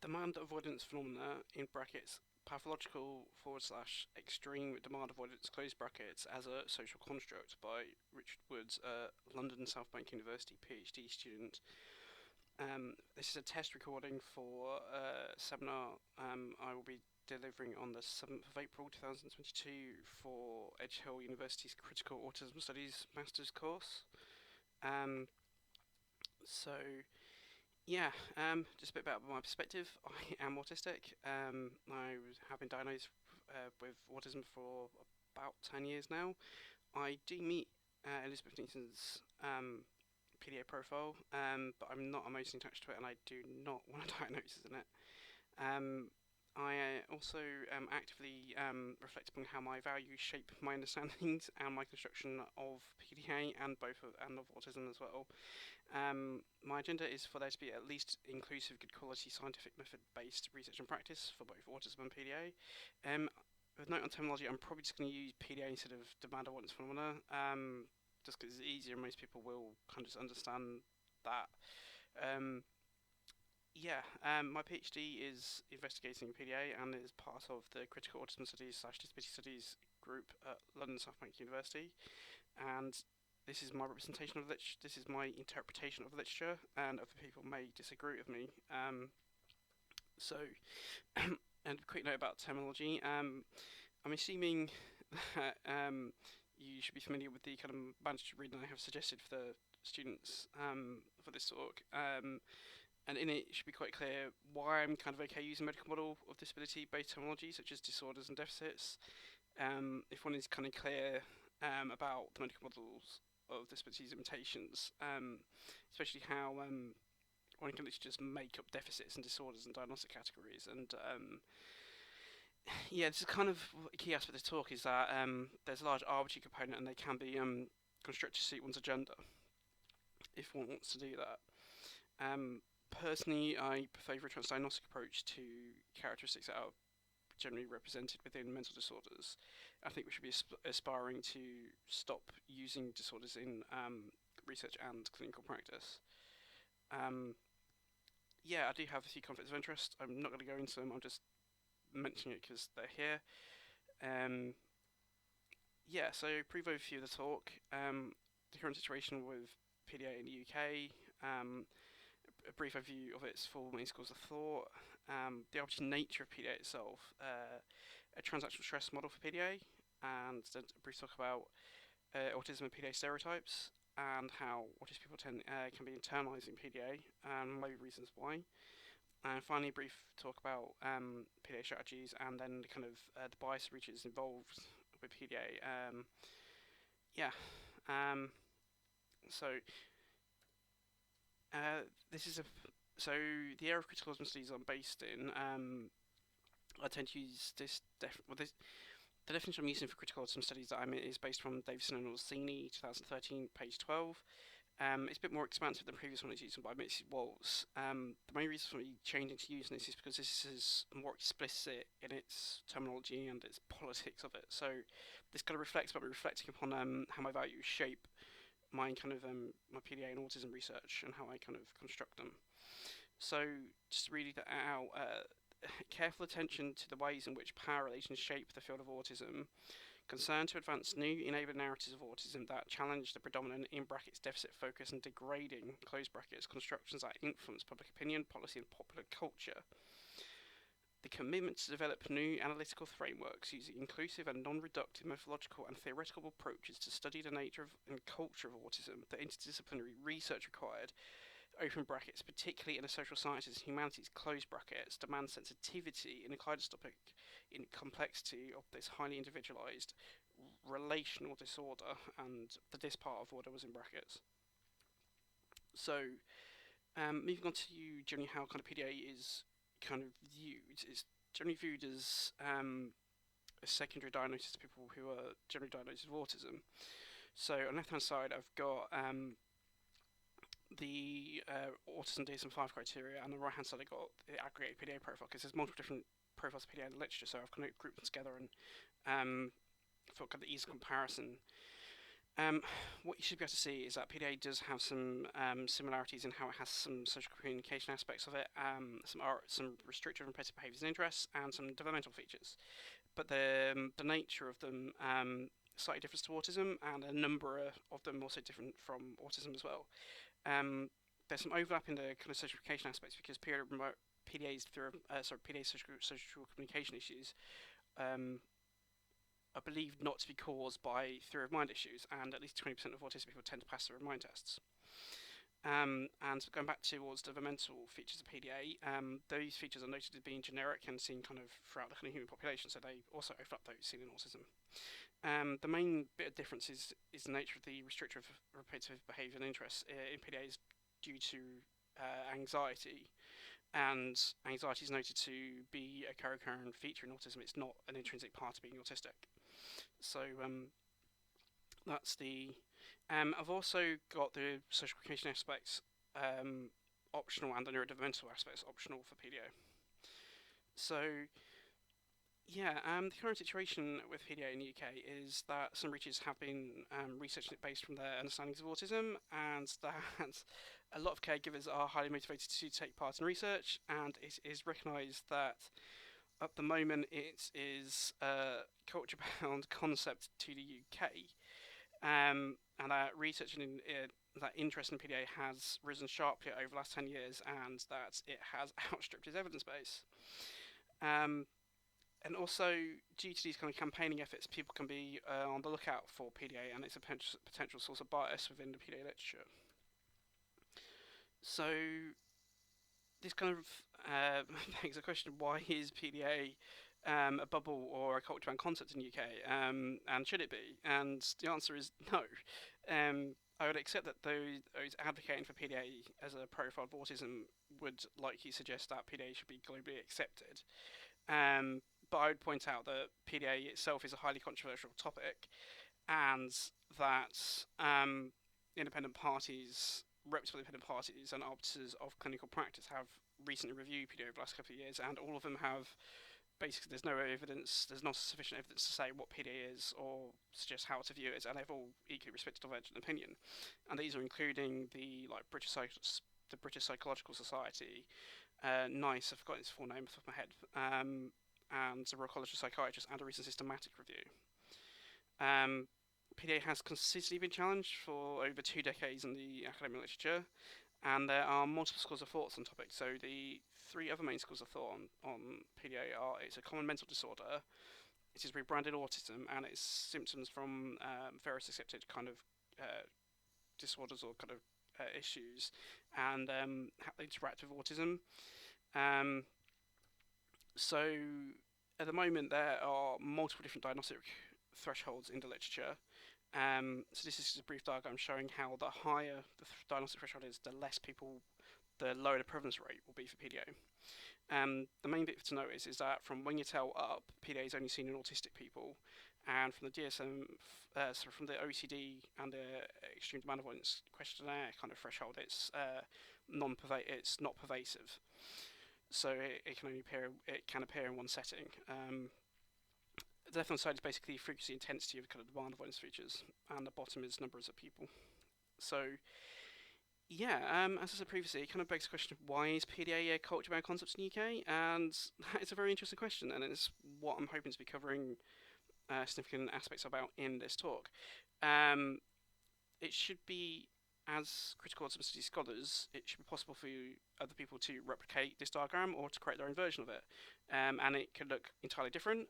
Demand avoidance phenomena in brackets pathological / extreme demand avoidance close brackets as a social construct by Richard Woods, London South Bank University PhD student. This is a test recording for a seminar I will be delivering on the 7th of April 2022 for Edge Hill University's Critical Autism Studies Master's course. Um, so just a bit about my perspective. I am autistic. I have been diagnosed with autism for about 10 years now. I do meet Elizabeth Newton's PDA profile, but I'm not emotionally attached to it, and I do not want a diagnosis in it. I also actively reflect upon how my values shape my understandings and my construction of PDA and of autism as well. My agenda is for there to be at least inclusive, good quality, scientific method-based research and practice for both autism and PDA. With note on terminology, I'm probably just going to use PDA instead of demand avoidance phenomena, just because it's easier and most people will kind of just understand that. My PhD is investigating PDA and is part of the Critical Autism Studies / Disability Studies group at London South Bank University, and this is my representation of literature. This is my interpretation of literature, and other people may disagree with me. And a quick note about terminology. I'm assuming that you should be familiar with the kind of mandatory reading I have suggested for the students for this talk. And in it, it should be quite clear why I'm kind of okay using medical model of disability-based terminology, such as disorders and deficits. If one is kind of clear about the medical models of disabilities limitations, especially how one can literally just make up deficits and disorders and diagnostic categories. And this is kind of a key aspect of the talk is that there's a large arbitrary component, and they can be constructed to suit one's agenda if one wants to do that. Personally, I favour a transdiagnostic approach to characteristics that are generally represented within mental disorders. I think we should be aspiring to stop using disorders in research and clinical practice. I do have a few conflicts of interest. I'm not going to go into them. I'm just mentioning it because they're here. So brief overview of the talk. The current situation with PDA in the UK. A brief overview of its four main schools of thought, the origin nature of PDA itself, a transactional stress model for PDA, and then a brief talk about autism and PDA stereotypes, and how autistic people can be internalising PDA, and maybe reasons why. And finally, a brief talk about PDA strategies, and then kind of the bias reaches involved with PDA. This is the area of critical autism studies I'm based in. I tend to use the definition I'm using for critical autism studies that I'm in is based from Davison and Orsini, 2013, page 12. It's a bit more expansive than the previous one I was using by Mrs. Waltz. The main reason for me changing to using this is because this is more explicit in its terminology and its politics of it. So this kind of reflects about me reflecting upon how my values shape my kind of my PDA and autism research and how I kind of construct them. So just to read that out, careful attention to the ways in which power relations shape the field of autism, concern to advance new enabling narratives of autism that challenge the predominant in brackets deficit focus and degrading close brackets constructions that influence public opinion, policy and popular culture. The commitment to develop new analytical frameworks using inclusive and non-reductive methodological and theoretical approaches to study the nature and culture of autism, the interdisciplinary research required, open brackets, particularly in the social sciences and humanities, close brackets, demand sensitivity in a kaleidoscopic in complexity of this highly individualized relational disorder, and the this part of order was in brackets. So, moving on to generally how kind of PDA is kind of viewed. It's generally viewed as a secondary diagnosis to people who are generally diagnosed with autism. So on the left-hand side, I've got the autism DSM-5 criteria, and on the right-hand side, I've got the aggregated PDA profile, because there's multiple different profiles of PDA in the literature, so I've kind of grouped them together and for kind of the ease of comparison. Um, what you should be able to see is that PDA does have some similarities in how it has some social communication aspects of it, some restrictive and repetitive behaviours and interests, and some developmental features. But the nature of them slightly different to autism, and a number of them also different from autism as well. Um, there's some overlap in the kind of social communication aspects because PDA's social communication issues um, are believed not to be caused by theory of mind issues, and at least 20% of autistic people tend to pass theory of mind tests. And going back towards the mental features of PDA, those features are noted as being generic and seen kind of throughout the kind of human population, so they also overlap those seen in autism. The main bit of difference is the nature of the restrictive repetitive behaviour and interests in PDA is due to anxiety, and anxiety is noted to be a co-occurring feature in autism. It's not an intrinsic part of being autistic. So that's the. I've also got the social communication aspects optional and the neurodevelopmental aspects optional for PDA. So yeah, the current situation with PDA in the UK is that some researchers have been researching it based from their understandings of autism, and that a lot of caregivers are highly motivated to take part in research, and it is recognised that at the moment it is a culture-bound concept to the UK, and that research and that interest in PDA has risen sharply over the last 10 years, and that it has outstripped its evidence base. And also, due to these kind of campaigning efforts, people can be on the lookout for PDA and its a potential source of bias within the PDA literature. So, this kind of begs the question: why is PDA a bubble or a culture-bound concept in the UK? And should it be? And the answer is no. I would accept that those advocating for PDA as a profile of autism would likely suggest that PDA should be globally accepted. But I would point out that PDA itself is a highly controversial topic, and that reputable independent parties, and arbiters of clinical practice have recently reviewed PDA over the last couple of years, and all of them have basically there's not sufficient evidence to say what PDA is or suggest how to view it, and they've all equally respected divergent opinion. And these are including the British Psychological Society, NICE, I've forgotten its full name off the top of my head, and the Royal College of Psychiatrists, and a recent systematic review. PDA has consistently been challenged for over 2 decades in the academic literature, and there are multiple schools of thought on the topic. So the 3 other main schools of thought on PDA are: it's a common mental disorder, it is rebranded autism, and its symptoms from various accepted kind of disorders or kind of issues, and how they interact with autism. So at the moment there are multiple different diagnostic thresholds in the literature. So this is just a brief diagram showing how the higher the diagnostic threshold is, the lower the prevalence rate will be for PDA. The main bit to note is that from when you tell up, PDA is only seen in autistic people, and from the DSM, from the OECD and the Extreme Demand Avoidance questionnaire kind of threshold, it's it's not pervasive. So it can appear in one setting. The left-hand side is basically frequency intensity of kind of demand avoidance features, and the bottom is numbers of people. So yeah, as I said previously, it kind of begs the question of why is PDA a culture-bound concept in the UK, and that is a very interesting question, and it's what I'm hoping to be covering significant aspects about in this talk. It should be, as critical autism studies scholars, it should be possible for other people to replicate this diagram or to create their own version of it, and it could look entirely different.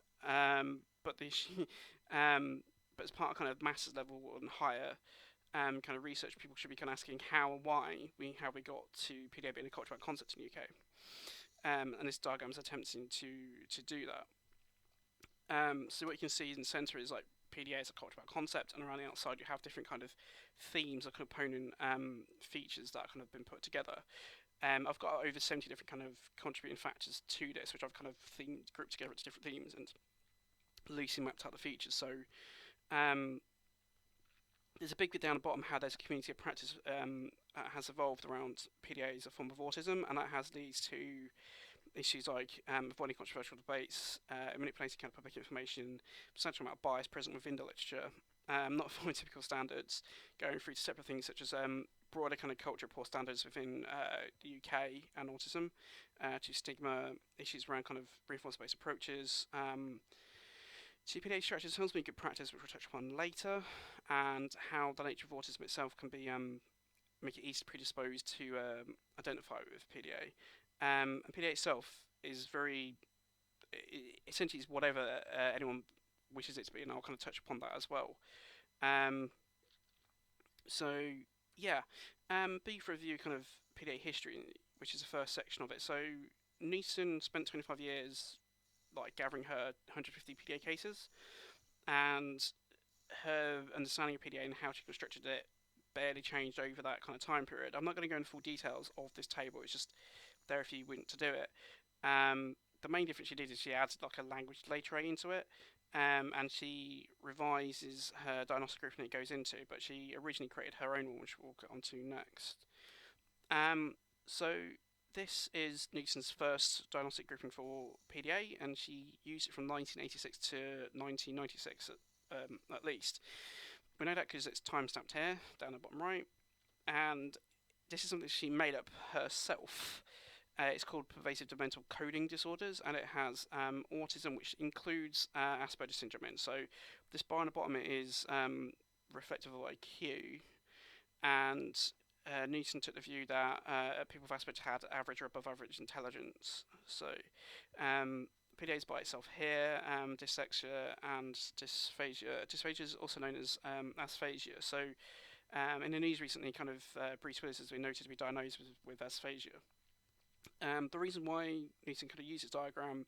But but as part of kind of master's level and higher kind of research, people should be kind of asking how and why we got to PDA being a cultural concept in the UK. And this diagram is attempting to do that. So what you can see in the centre is like PDA is a cultural concept, and around the outside you have different kind of themes or component features that kind of been put together. I've got over 70 different kind of contributing factors to this, which I've kind of grouped together into different themes and loosely mapped out the features. So there's a big bit down the bottom how there's a community of practice has evolved around PDA as a form of autism, and that has leads to issues like avoiding controversial debates, manipulating kind of public information, substantial amount of bias present within the literature, not following typical standards, going through to separate things such as broader kind of culture poor standards within the UK and autism, to stigma issues around kind of reinforcement-based approaches, to PDA strategies, films being good practice, which we'll touch upon later, and how the nature of autism itself can be make it easy to predispose to identify with PDA. And PDA itself is very essentially is whatever anyone wishes it to be, and I'll kind of touch upon that as well. So yeah, brief review kind of PDA history, which is the first section of it. So Neeson spent 25 years like gathering her 150 PDA cases, and her understanding of PDA and how she constructed it barely changed over that kind of time period. I'm not going to go into full details of this table, it's just there if you want to do it. The main difference she did is she adds like a language delay tray into it, and she revises her diagnostic grouping it goes into, but she originally created her own one, which we'll get onto next. So this is Neeson's first diagnostic grouping for PDA, and she used it from 1986 to 1996 at least. We know that because it's time-stamped here, down the bottom right, and this is something she made up herself. It's called pervasive developmental coding disorders, and it has autism, which includes Asperger's syndrome in. So this bar on the bottom is reflective of IQ, and Neeson took the view that people with Asperger's had average or above average intelligence. So PDA is by itself here, dyslexia and dysphagia. Dysphagia is also known as asphagia. So in the news recently, kind of Bruce Willis has been noted to be diagnosed with asphagia. The reason why Neeson could have used this diagram,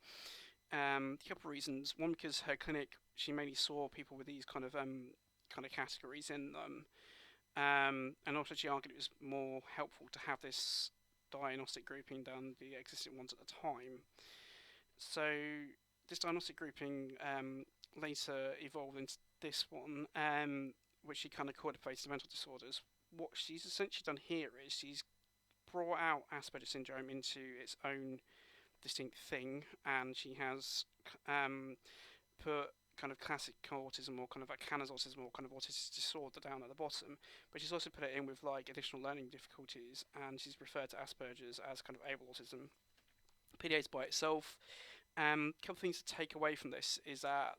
a couple of reasons. One, because her clinic, she mainly saw people with these kind of categories in them, and also she argued it was more helpful to have this diagnostic grouping than the existing ones at the time. So this diagnostic grouping later evolved into this one, which she kind of called pervasive mental disorders. What she's essentially done here is she's brought out Asperger's syndrome into its own distinct thing, and she has put kind of classic autism or kind of like Hannah's autism or kind of autistic disorder down at the bottom, but she's also put it in with like additional learning difficulties, and she's referred to Asperger's as kind of able autism. PDA is by itself. A couple of things to take away from this is that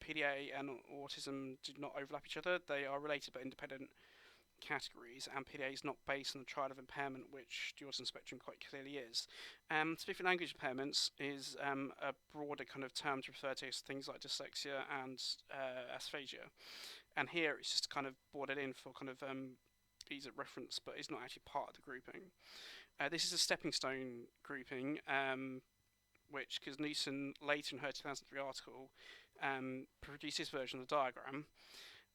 PDA and autism do not overlap each other. They are related but independent categories, and PDA is not based on the triad of impairment, which the autism spectrum quite clearly is. Speech and language impairments is a broader kind of term to refer to things like dyslexia and asphagia, and here it's just kind of brought it in for kind of ease of reference, but it's not actually part of the grouping. This is a stepping stone grouping, which, because Neeson later in her 2003 article produced this version of the diagram,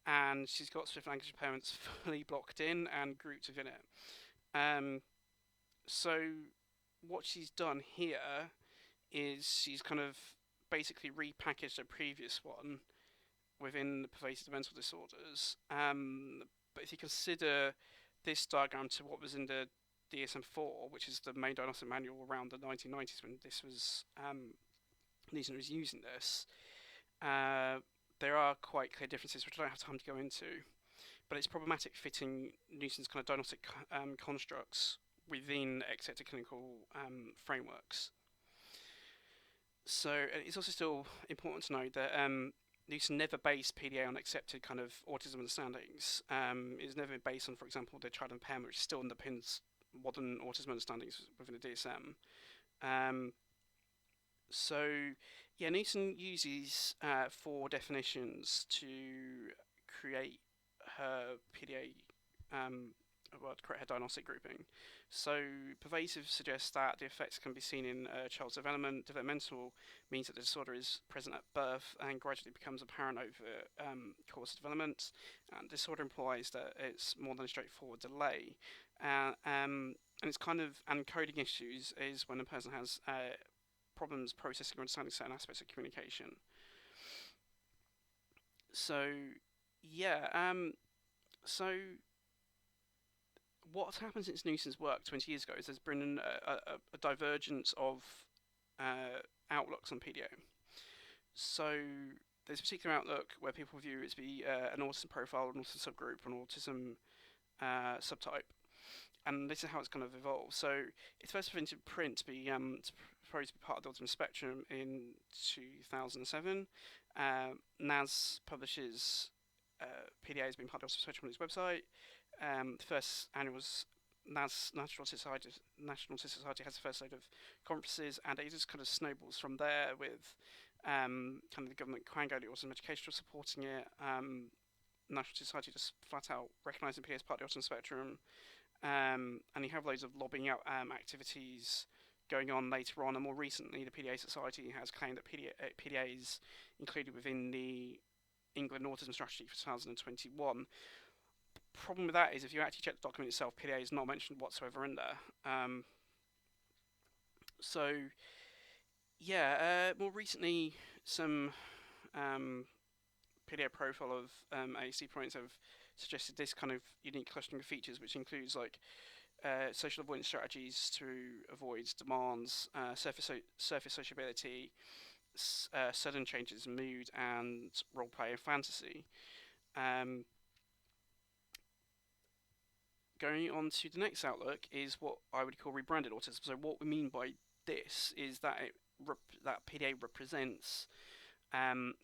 and she's got speech and language impairments fully blocked in and grouped within it. So what she's done here is she's kind of basically repackaged a previous one within the pervasive mental disorders. But if you consider this diagram to what was in the DSM-4, which is the main diagnostic manual around the 1990s when this was Neeson was using this, there are quite clear differences which I don't have time to go into, but it's problematic fitting Neeson's kind of diagnostic constructs within accepted clinical frameworks. So it's also still important to note that Neeson never based PDA on accepted kind of autism understandings. It's never based on, for example, the child impairment, which still underpins modern autism understandings within the DSM. So yeah, Neeson uses 4 definitions to create her PDA, to create her diagnostic grouping. So pervasive suggests that the effects can be seen in a child's development. Developmental means that the disorder is present at birth and gradually becomes apparent over course of development. And disorder implies that it's more than a straightforward delay. And it's kind of, and coding issues is when a person has problems processing or understanding certain aspects of communication. So yeah, so what's happened since Neeson's work 20 years ago is there's been a divergence of outlooks on PDA. So there's a particular outlook where people view it to be an autism profile, an autism subgroup, an autism subtype, and this is how it's kind of evolved. So it's first printed print to be supposed to be part of the autism spectrum in 2007. NAS publishes PDA has been part of the autism spectrum on its website. The first annual National Autistic Society has the first load of conferences, and it just kind of snowballs from there with kind of the government Quango, the Autism Education supporting it. National Society just flat out recognising PDA as part of the autism spectrum, and you have loads of lobbying out activities going on later on, and more recently the PDA Society has claimed that PDA is included within the England Autism Strategy for 2021. Problem with that is if you actually check the document itself, PDA is not mentioned whatsoever in there. So yeah, more recently some PDA Profile of ASD points have suggested this kind of unique clustering of features, which includes like social avoidance strategies to avoid demands, surface sociability, sudden changes in mood, and role play and fantasy. Going on to the next outlook is what I would call rebranded autism. So what we mean by this is that that PDA represents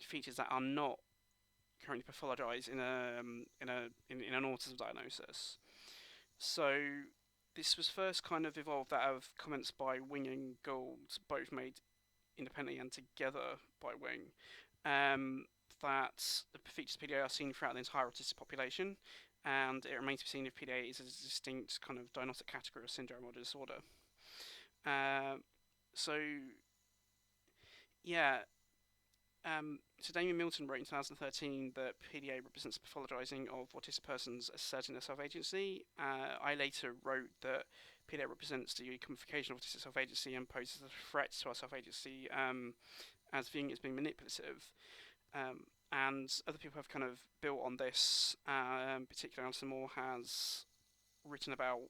features that are not currently pathologized in an autism diagnosis. So this was first kind of evolved out of comments by Wing and Gould, both made independently and together by Wing, that the features of PDA are seen throughout the entire autistic population, and it remains to be seen if PDA is a distinct kind of diagnostic category or syndrome or disorder. So yeah, so Damien Milton wrote in 2013 that PDA represents the pathologizing of autistic persons asserting their self-agency. I later wrote that PDA represents the commodification of autistic self-agency and poses a threat to our self-agency as viewing it as being manipulative. And other people have kind of built on this. Particularly Alison Moore has written about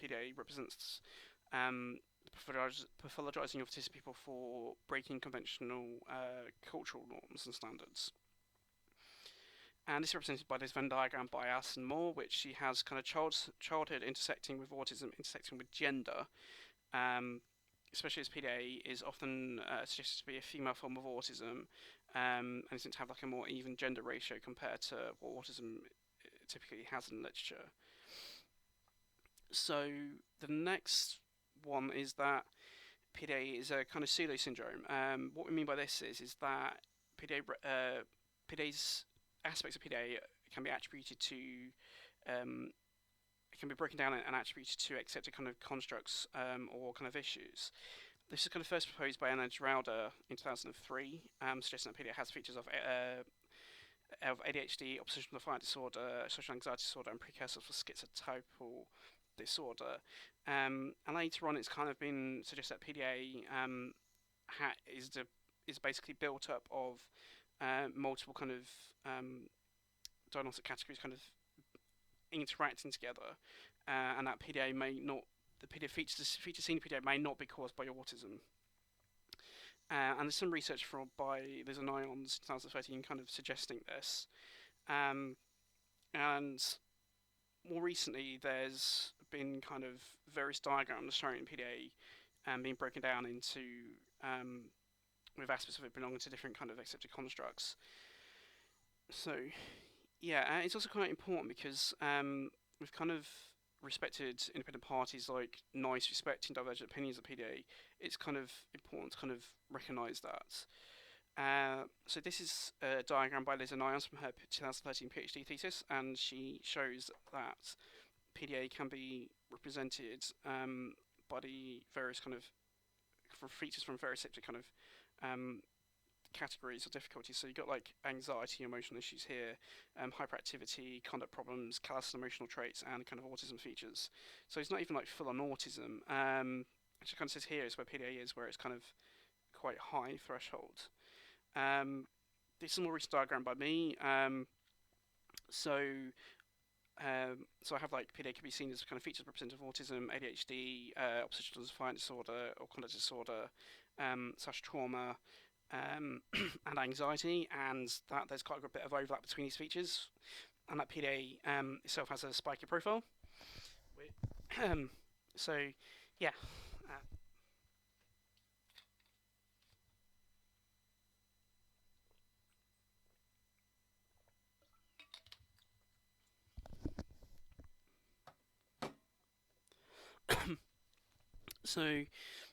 PDA represents pathologizing of autistic people for breaking conventional cultural norms and standards. And this is represented by this Venn diagram by Alison Moore, which she has kind of childhood intersecting with autism, intersecting with gender, especially as PDA is often suggested to be a female form of autism, and it seems to have like a more even gender ratio compared to what autism typically has in literature. So the next one is that PDA is a kind of pseudo syndrome. What we mean by this is that PDA's aspects of PDA can be attributed to, can be broken down and attributed to accepted kind of constructs or kind of issues. This is kind of first proposed by Anna Geralda in 2003, suggesting that PDA has features of ADHD, oppositional defiant disorder, social anxiety disorder, and precursors for schizotypal disorder. And later on, it's kind of been suggested that PDA is basically built up of multiple kind of diagnostic categories kind of interacting together, and that PDA may not, the PDA features seen in PDA may not be caused by autism. And there's some research by Liz and Ions 2013 kind of suggesting this. And more recently, there's been kind of various diagrams showing PDA being broken down into with aspects of it belonging to different kind of accepted constructs. So yeah, it's also quite important because we've kind of respected independent parties like NICE respecting divergent opinions of PDA. It's kind of important to kind of recognise that. So this is a diagram by Liz and Ions from her 2013 PhD thesis, and she shows that PDA can be represented by the various kind of features from various kind of categories of difficulties. So you've got like anxiety, emotional issues here, hyperactivity, conduct problems, callous emotional traits, and kind of autism features. So it's not even like full on autism. Which it kind of says here is where PDA is, where it's kind of quite high threshold. This is a more recent diagram by me. So I have like PDA can be seen as kind of features representative of autism, ADHD, oppositional defiant disorder or conduct disorder, / trauma, and anxiety, and that there's quite a good bit of overlap between these features, and that PDA itself has a spiky profile. So, yeah. So,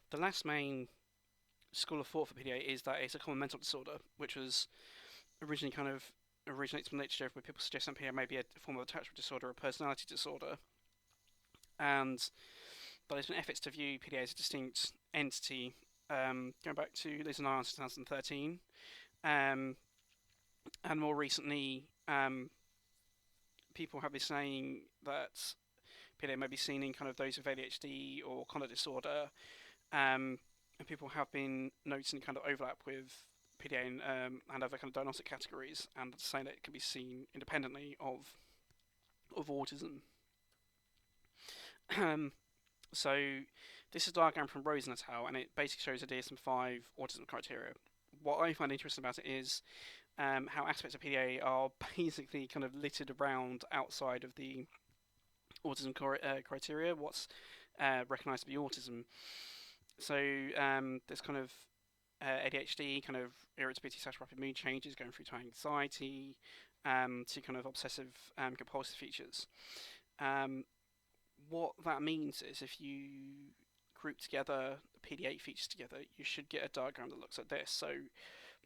the last main school of thought for PDA is that it's a common mental disorder, which was originally kind of originates from literature where people suggest that PDA may be a form of attachment disorder or personality disorder, and but there's been efforts to view PDA as a distinct entity, going back to Liz and I in 2013, and more recently, people have been saying that PDA may be seen in kind of those with ADHD or conduct disorder, and people have been noticing kind of overlap with PDA and other kind of diagnostic categories, and saying that it can be seen independently of autism. So this is a diagram from Rose and al., and it basically shows the DSM-5 autism criteria. What I find interesting about it is how aspects of PDA are basically kind of littered around outside of the autism criteria, what's recognised to be autism. So there's kind of ADHD, kind of irritability/rapid mood changes, going through to anxiety, to kind of obsessive compulsive features. What that means is if you group together the PDA features together, you should get a diagram that looks like this. So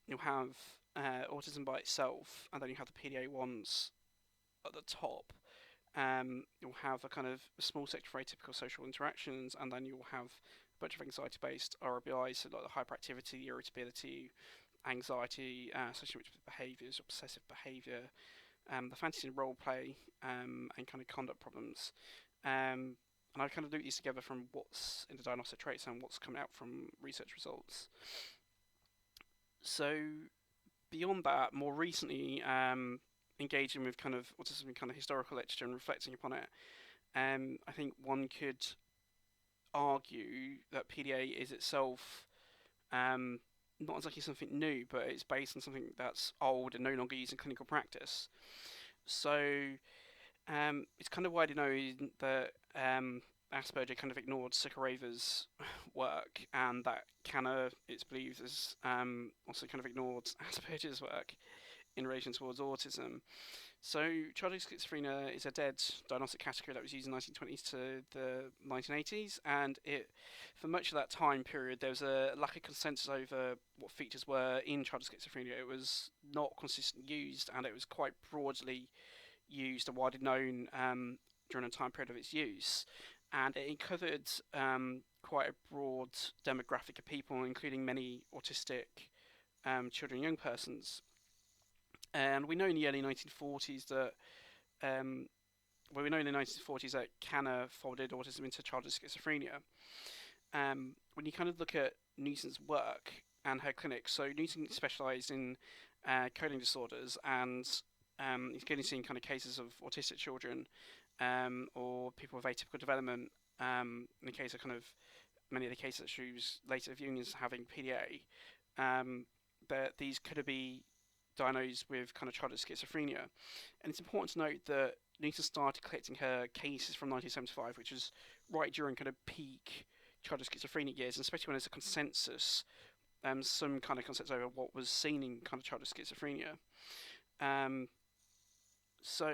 you'll have autism by itself, and then you have the PDA ones at the top. You'll have a kind of a small section for atypical social interactions, and then you'll have a bunch of anxiety-based RBIs, so like the hyperactivity, irritability, anxiety, associated with behaviours, obsessive behaviour, the fantasy and role play, and kind of conduct problems. And I kind of loop these together from what's in the diagnostic traits and what's coming out from research results. So beyond that, more recently, engaging with kind of autism kind of historical literature and reflecting upon it, I think one could argue that PDA is itself not exactly something new, but it's based on something that's old and no longer used in clinical practice. So it's kind of widely known that Asperger kind of ignored Sukhareva's work, and that Kanner, it's believed, has also kind of ignored Asperger's work in relation towards autism. So childhood schizophrenia is a dead diagnostic category that was used in the 1920s to the 1980s, and for much of that time period there was a lack of consensus over what features were in childhood schizophrenia. It was not consistently used, and it was quite broadly used and widely known during the time period of its use, and it covered quite a broad demographic of people, including many autistic children and young persons. And we know in the early 1940s that Kanner folded autism into childhood schizophrenia. When you kind of look at Newton's work and her clinic, so Newton specialised in coding disorders, and he's clearly seen kind of cases of autistic children or people with atypical development. In the case of kind of many of the cases that she was later viewing as having PDA, that these could be diagnosed with kind of childhood schizophrenia. And it's important to note that Newton started collecting her cases from 1975, which was right during kind of peak childhood schizophrenia years, and especially when there's a consensus, some kind of consensus over what was seen in kind of childhood schizophrenia. And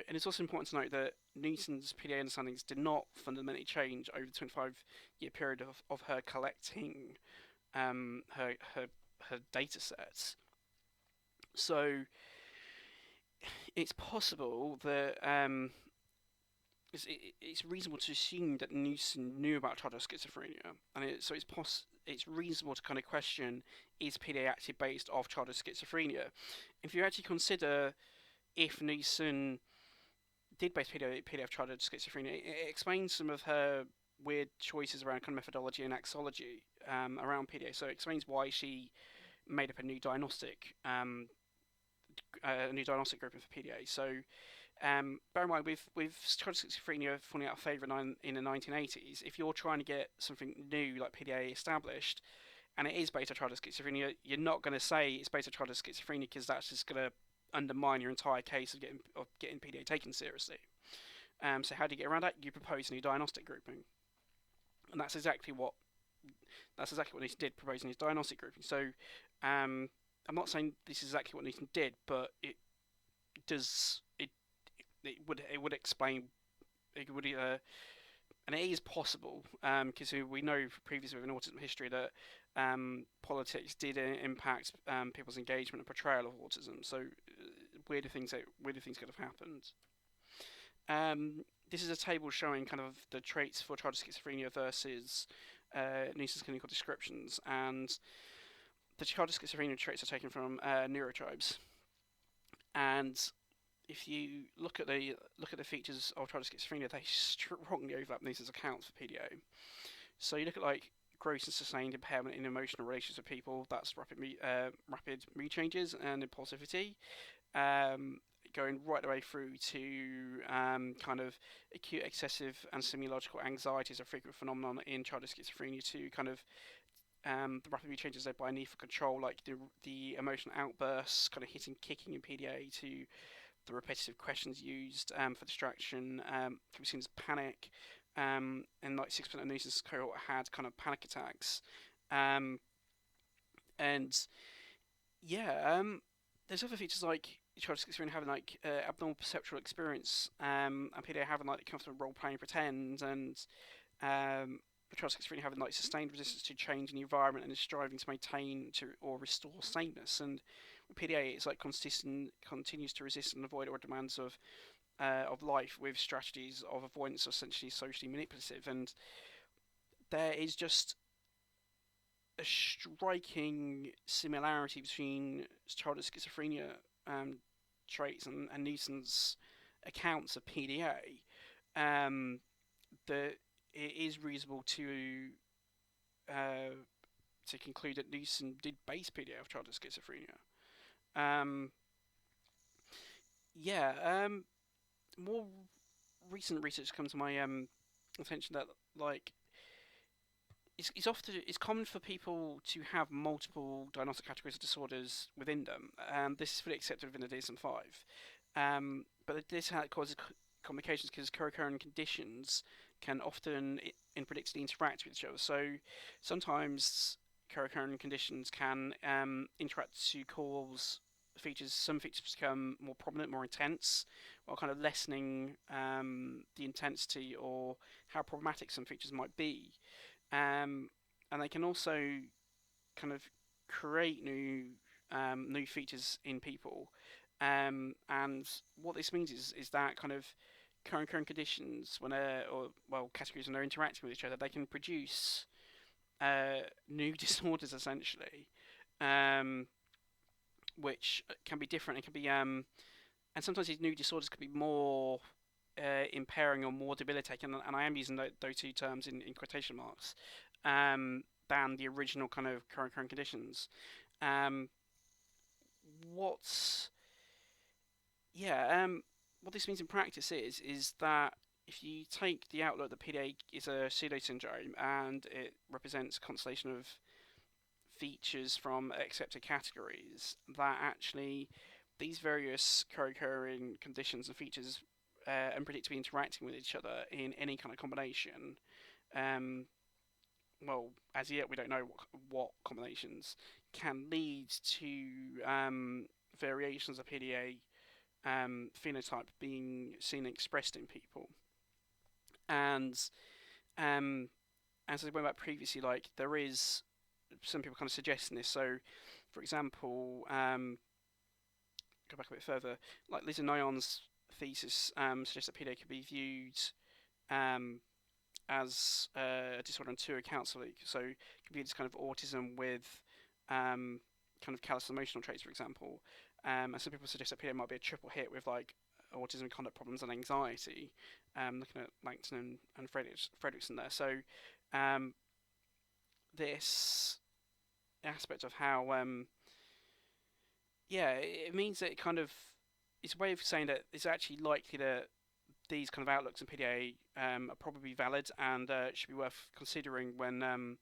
it's also important to note that Newton's PDA understandings did not fundamentally change over the 25-year period of her collecting her data sets. So it's possible that it's reasonable to assume that Newton knew about childhood schizophrenia, and it's reasonable to kind of question, is PDA actually based off childhood schizophrenia? If you actually consider if Newton did base PDA off childhood schizophrenia, it explains some of her weird choices around kind of methodology and axology around PDA. So it explains why she made up a new diagnostic grouping for PDA. So bear in mind, with childhood schizophrenia falling out of favour in the 1980s, if you're trying to get something new like PDA established, and it is based on childhood schizophrenia, you're not going to say it's based on childhood schizophrenia because that's just going to undermine your entire case of getting PDA taken seriously. So how do you get around that? You propose a new diagnostic grouping, and that's exactly what Newton did, proposing his diagnostic grouping. So I'm not saying this is exactly what Newton did, but it would explain it would and it is possible because we know previously within autism history that politics did impact people's engagement and portrayal of autism. So weirder things could have happened. This is a table showing kind of the traits for childhood schizophrenia versus Newton's clinical descriptions, and the childhood schizophrenia traits are taken from neurotribes. And if you look at the features of childhood schizophrenia, they strongly overlap Newton's accounts for PDA. So you look at like gross and sustained impairment in emotional relations with people. That's rapid mood changes and impulsivity. Going right the way through to kind of acute excessive and semiological anxiety is a frequent phenomenon in childhood schizophrenia, to kind of the rapid mood changes led by a need for control, like the emotional outbursts, kind of hitting, kicking in PDA, to the repetitive questions used for distraction, can be seen as panic, and like 6% of Newton's cohort had kind of panic attacks, and yeah, there's other features like childhood schizophrenia having like abnormal perceptual experience, and PDA having like comfortable role playing pretend, and childhood schizophrenia having like sustained resistance to change in the environment and is striving to maintain or restore sameness. And with PDA, it's like continues to resist and avoid all demands of life with strategies of avoidance, essentially socially manipulative. And there is just a striking similarity between childhood schizophrenia traits and Newton's accounts of PDA, that it is reasonable to conclude that Newton did base PDA off childhood schizophrenia. More recent research comes to my attention that like it's common for people to have multiple diagnostic categories of disorders within them. This is fully accepted within the DSM-5, but this causes complications because co-occurring conditions can often unpredictably interact with each other. So sometimes co-occurring conditions can interact to cause some features become more prominent, more intense, or kind of lessening the intensity or how problematic some features might be. And they can also kind of create new features in people. And what this means is that kind of current conditions, categories, when they're interacting with each other, they can produce new disorders essentially, which can be different. It can be and sometimes these new disorders could be more impairing or more debilitating, and I am using those two terms in quotation marks, than the original kind of current conditions. What this means in practice is that if you take the outlook that PDA is a pseudo syndrome and it represents a constellation of features from accepted categories, that actually these various co-occurring conditions and features unpredictably interacting with each other in any kind of combination. As yet we don't know what combinations can lead to variations of PDA phenotype being seen and expressed in people. And as I went back previously, like there is some people kind of suggesting this. So, for example, go back a bit further, like Liz and Nyon's thesis suggests that PDA could be viewed as a disorder on two accounts. So it could be this kind of autism with kind of callous emotional traits, for example. And some people suggest that PDA might be a triple hit with like autism, conduct problems, and anxiety. Looking at Langton and Fredrickson there. So this aspect of how it means that it's a way of saying that it's actually likely that these kind of outlooks in PDA are probably valid and should be worth considering when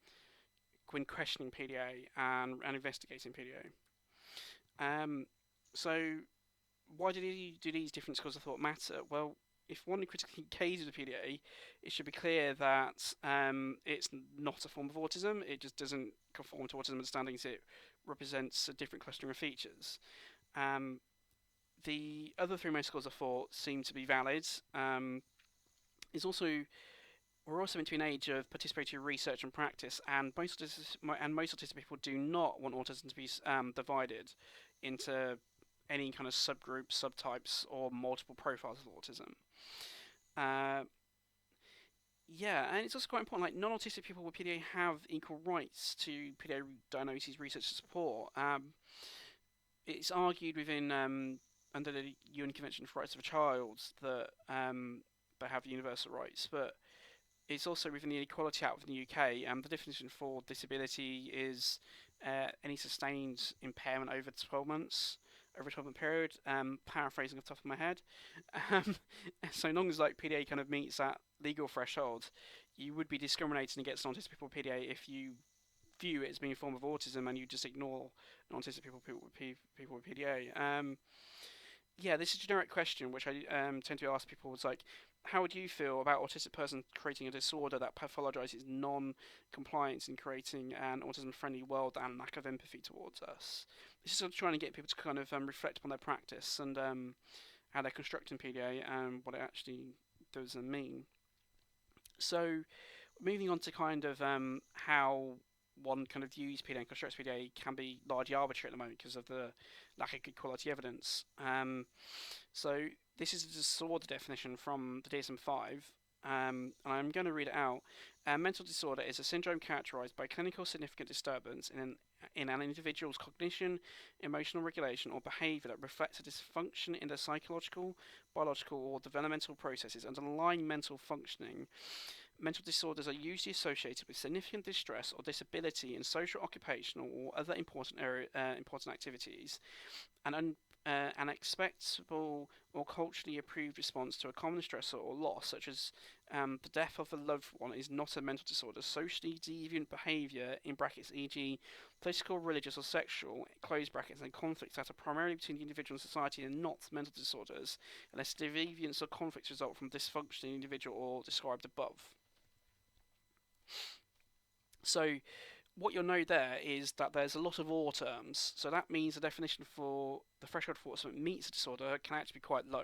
when questioning PDA and investigating PDA. So why do these different schools of thought matter? Well, if one critically engages with PDA, it should be clear that it's not a form of autism. It just doesn't conform to autism understandings. It represents a different clustering of features. The other three main schools of thought seem to be valid. Is also We're also into an age of participatory research and practice, and most autistic people do not want autism to be divided into any kind of subgroups, subtypes, or multiple profiles of autism. Uh, yeah, and it's also quite important. Like non-autistic people with PDA have equal rights to PDA diagnosis, research, and support. It's argued within under the UN Convention for Rights of a Child that they have universal rights, but it's also within the Equality Act within the UK. The definition for disability is any sustained impairment over 12 months, over a 12-month period. Paraphrasing off the top of my head. So long as like PDA kind of meets that legal threshold, you would be discriminating against non-autistic people with PDA if you view it as being a form of autism and you just ignore non-autistic people with PDA. Yeah, this is a generic question which I tend to ask people. It's like, how would you feel about autistic person creating a disorder that pathologizes non-compliance in creating an autism-friendly world and lack of empathy towards us? This is sort of trying to get people to kind of reflect upon their practice and how they're constructing PDA and what it actually does mean. So, moving on to kind of how one kind of views PDA and constructs PDA can be largely arbitrary at the moment because of the lack of good quality evidence. So this is a disorder definition from the DSM-5, and I'm going to read it out. Mental disorder is a syndrome characterized by clinical significant disturbance in an individual's cognition, emotional regulation, or behavior that reflects a dysfunction in their psychological, biological, or developmental processes underlying mental functioning. Mental disorders are usually associated with significant distress or disability in social, occupational, or other important activities, and an expectable or culturally approved response to a common stressor or loss, such as the death of a loved one, is not a mental disorder. Socially deviant behaviour, in brackets, e.g., political, religious, or sexual, close brackets, and conflicts that are primarily between the individual and society are not mental disorders, unless deviance or conflicts result from dysfunction in the individual or described above. So what you'll know there is that there's a lot of OR terms, so that means the definition for the threshold for something meets a disorder can actually be quite low.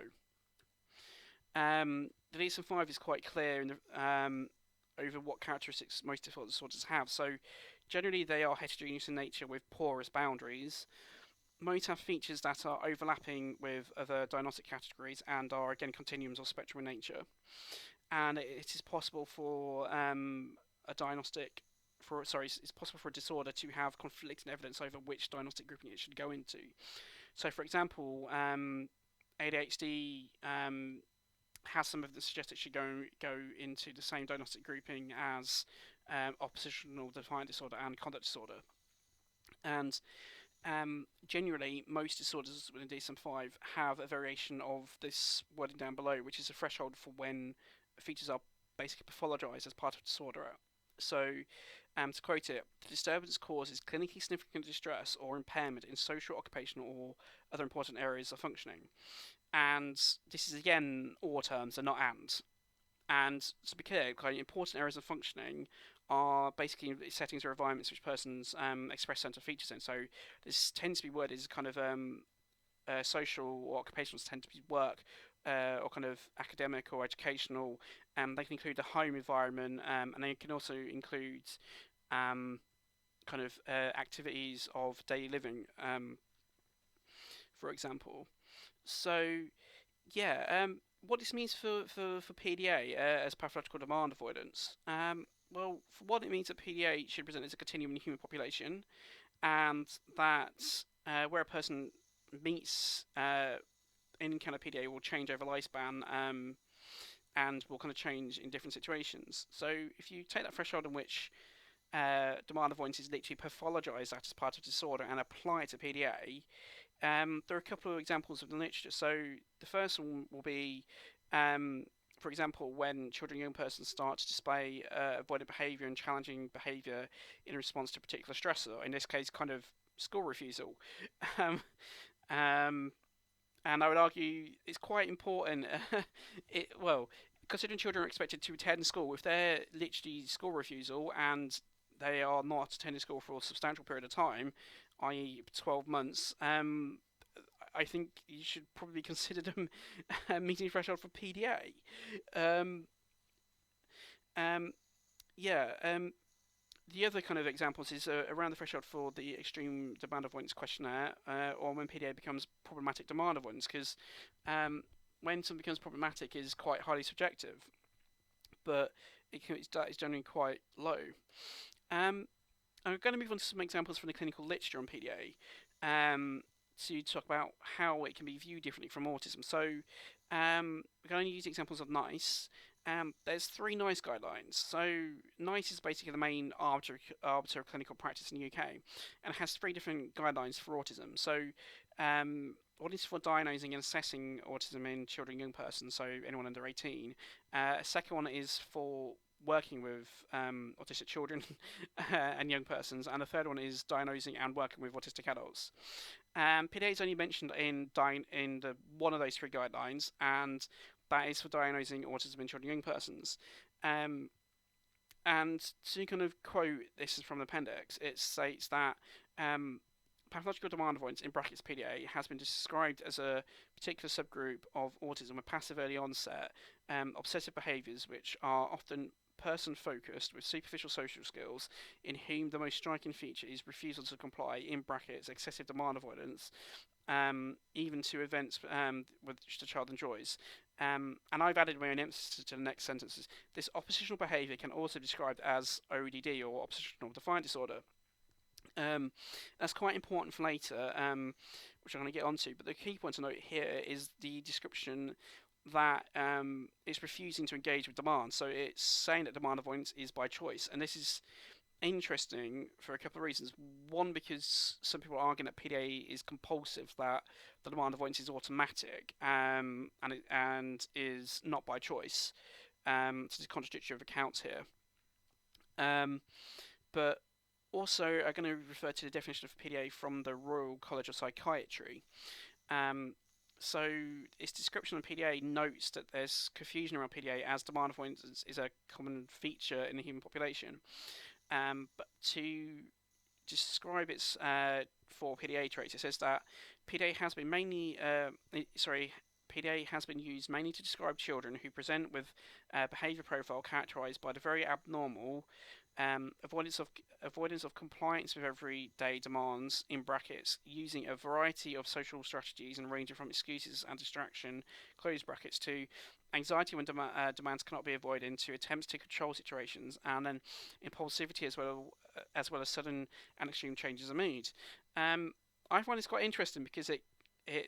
The DSM-5 is quite clear in the, over what characteristics most default disorders have. So generally they are heterogeneous in nature with porous boundaries. Most have features that are overlapping with other diagnostic categories and are again continuums or spectrum in nature. And it is possible for it's possible for a disorder to have conflicting evidence over which diagnostic grouping it should go into. So, for example, ADHD has some of the suggest it should go into the same diagnostic grouping as oppositional defiant disorder and conduct disorder. And generally, most disorders within DSM-5 have a variation of this wording down below, which is a threshold for when features are basically pathologized as part of disorder. So, to quote it, the disturbance causes clinically significant distress or impairment in social, occupational, or other important areas of functioning. And this is again OR terms and not and. And to be clear, important areas of functioning are basically settings or environments which persons express central features in. So this tends to be worded as kind of social or occupational tend to be work or kind of academic or educational. They can include the home environment, and they can also include kind of activities of daily living, for example. So, yeah, what this means for PDA as pathological demand avoidance. Well, for what it means that PDA should present as a continuum in the human population, and that where a person meets any kind of PDA will change over lifespan, and will kind of change in different situations. So if you take that threshold in which demand avoidance is literally pathologized that as part of disorder and apply it to PDA, there are a couple of examples of the literature. So the first one will be for example, when children and young persons start to display avoidant behaviour and challenging behaviour in response to a particular stressor, in this case, kind of school refusal. um, um, and I would argue it's quite important. Well, considering children are expected to attend school, if they're literally school refusal and they are not attending school for a substantial period of time, i.e., 12 months, I think you should probably consider them meeting the threshold for PDA. Um, um, yeah. The other kind of examples is around the threshold for the extreme demand avoidance questionnaire, or when PDA becomes problematic demand avoidance, because when something becomes problematic is quite highly subjective, but it's generally quite low. I'm going to move on to some examples from the clinical literature on PDA, to talk about how it can be viewed differently from autism. So we're going to use examples of NICE. There's 3 NICE guidelines. So NICE is basically the main arbiter of clinical practice in the UK, and it has 3 different guidelines for autism. So one is for diagnosing and assessing autism in children and young persons, so anyone under 18. Second one is for working with autistic children and young persons, and the third one is diagnosing and working with autistic adults. PDA is only mentioned in one of those 3 guidelines, and that is for diagnosing autism in children and young persons. And to kind of quote, this is from the appendix, it states that pathological demand avoidance, in brackets PDA, has been described as a particular subgroup of autism with passive early onset, obsessive behaviours which are often person-focused with superficial social skills, in whom the most striking feature is refusal to comply, in brackets excessive demand avoidance, even to events which the child enjoys. And I've added my own emphasis to the next sentences. This oppositional behaviour can also be described as ODD, or oppositional defiant disorder. That's quite important for later, which I'm going to get onto. But the key point to note here is the description that it's refusing to engage with demand. So it's saying that demand avoidance is by choice, and this is interesting for a couple of reasons. One, because some people are arguing that PDA is compulsive, that the demand avoidance is automatic, and is not by choice. So there's a contradictory of accounts here. But also, I'm going to refer to the definition of PDA from the Royal College of Psychiatry. So its description of PDA notes that there's confusion around PDA, as demand avoidance is a common feature in the human population. But to describe its 4 PDA traits, it says that PDA has been PDA has been used mainly to describe children who present with a behaviour profile characterised by the very abnormal avoidance of compliance with everyday demands, in brackets, using a variety of social strategies and ranging from excuses and distraction, close brackets, to anxiety when demands cannot be avoided, to attempts to control situations, and then impulsivity as well as sudden and extreme changes of mood. I find this quite interesting because it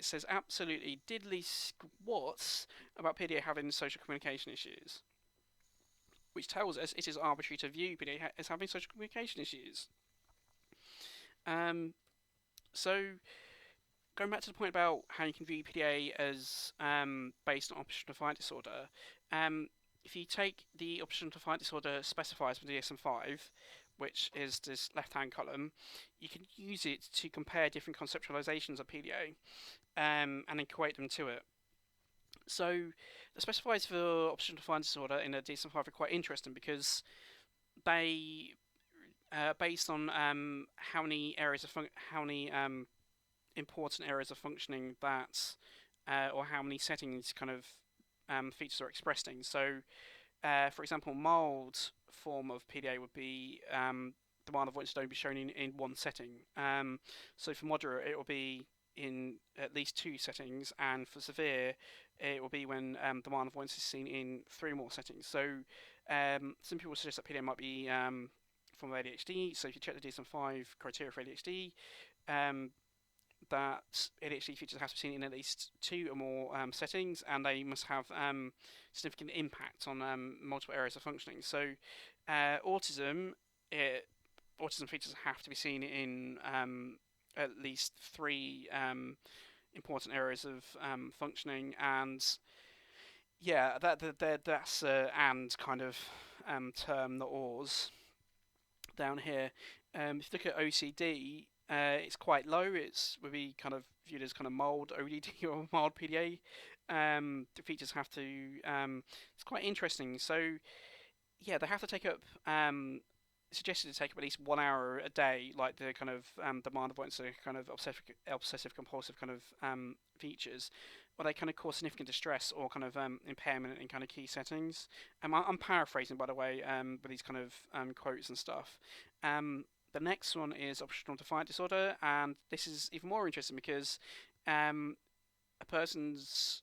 says absolutely diddly squats about PDA having social communication issues, which tells us it is arbitrary to view PDA as having social communication issues. So, going back to the point about how you can view PDA as based on oppositional defiant disorder, if you take the oppositional defiant disorder specifiers from DSM-5, which is this left-hand column, you can use it to compare different conceptualizations of PDA and equate them to it. So the specifiers for oppositional defiant disorder in the DSM-5 are quite interesting because they, based on how many important areas of functioning that, or how many settings kind of features are expressed in. So, for example, mild form of PDA would be demand avoidance don't be shown in one setting. So for moderate, it will be in at least 2 settings, and for severe, it will be when demand avoidance is seen in 3 or more settings. So some people suggest that PDA might be from ADHD. So if you check the DSM-5 criteria for ADHD, that ADHD features have to be seen in at least 2 or more settings, and they must have significant impact on multiple areas of functioning. So autism features have to be seen in at least 3 important areas of functioning, and yeah, that's and kind of term, the ors down here. If you look at OCD, it's quite low. It's would be kind of viewed as kind of mild ODD or mild PDA. The features have to. It's quite interesting. So yeah, they have to take up. Suggested to take up at least 1 hour a day, like the kind of demand avoidance, the kind of obsessive compulsive kind of features, where they kind of cause significant distress or kind of impairment in kind of key settings. I'm paraphrasing, by the way, with these kind of quotes and stuff. The next one is oppositional defiant disorder, and this is even more interesting because a person's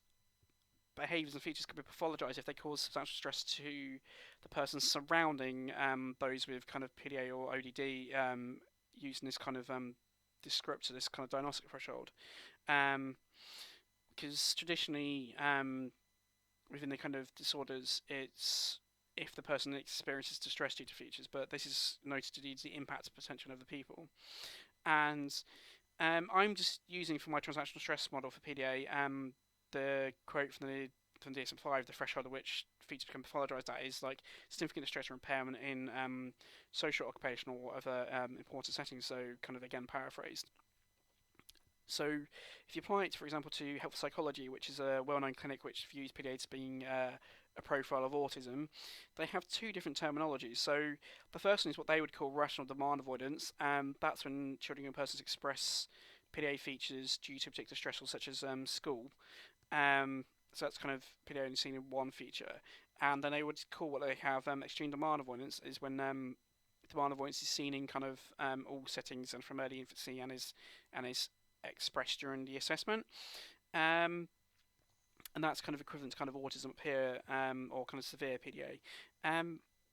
behaviours and features can be pathologized if they cause substantial stress to the person surrounding those with kind of PDA or ODD, using this kind of descriptor, this kind of diagnostic threshold. Because traditionally, within the kind of disorders, it's if the person experiences distress due to features, but this is noted to due to the impact potential of the people. And I'm just using for my transactional stress model for PDA the quote from the DSM-5, the threshold at which features become pathologized at is like significant distress or impairment in social, occupational, or other important settings. So kind of again paraphrased. So if you apply it, for example, to health psychology, which is a well-known clinic which views PDA as being a profile of autism, they have two different terminologies. So the first one is what they would call rational demand avoidance. That's when children and persons express PDA features due to particular stressors such as school. So that's kind of PDA only seen in one feature. And then they would call what they have extreme demand avoidance is when demand avoidance is seen in kind of all settings and from early infancy and is expressed during the assessment. And that's kind of equivalent to kind of autism up here, or kind of severe PDA.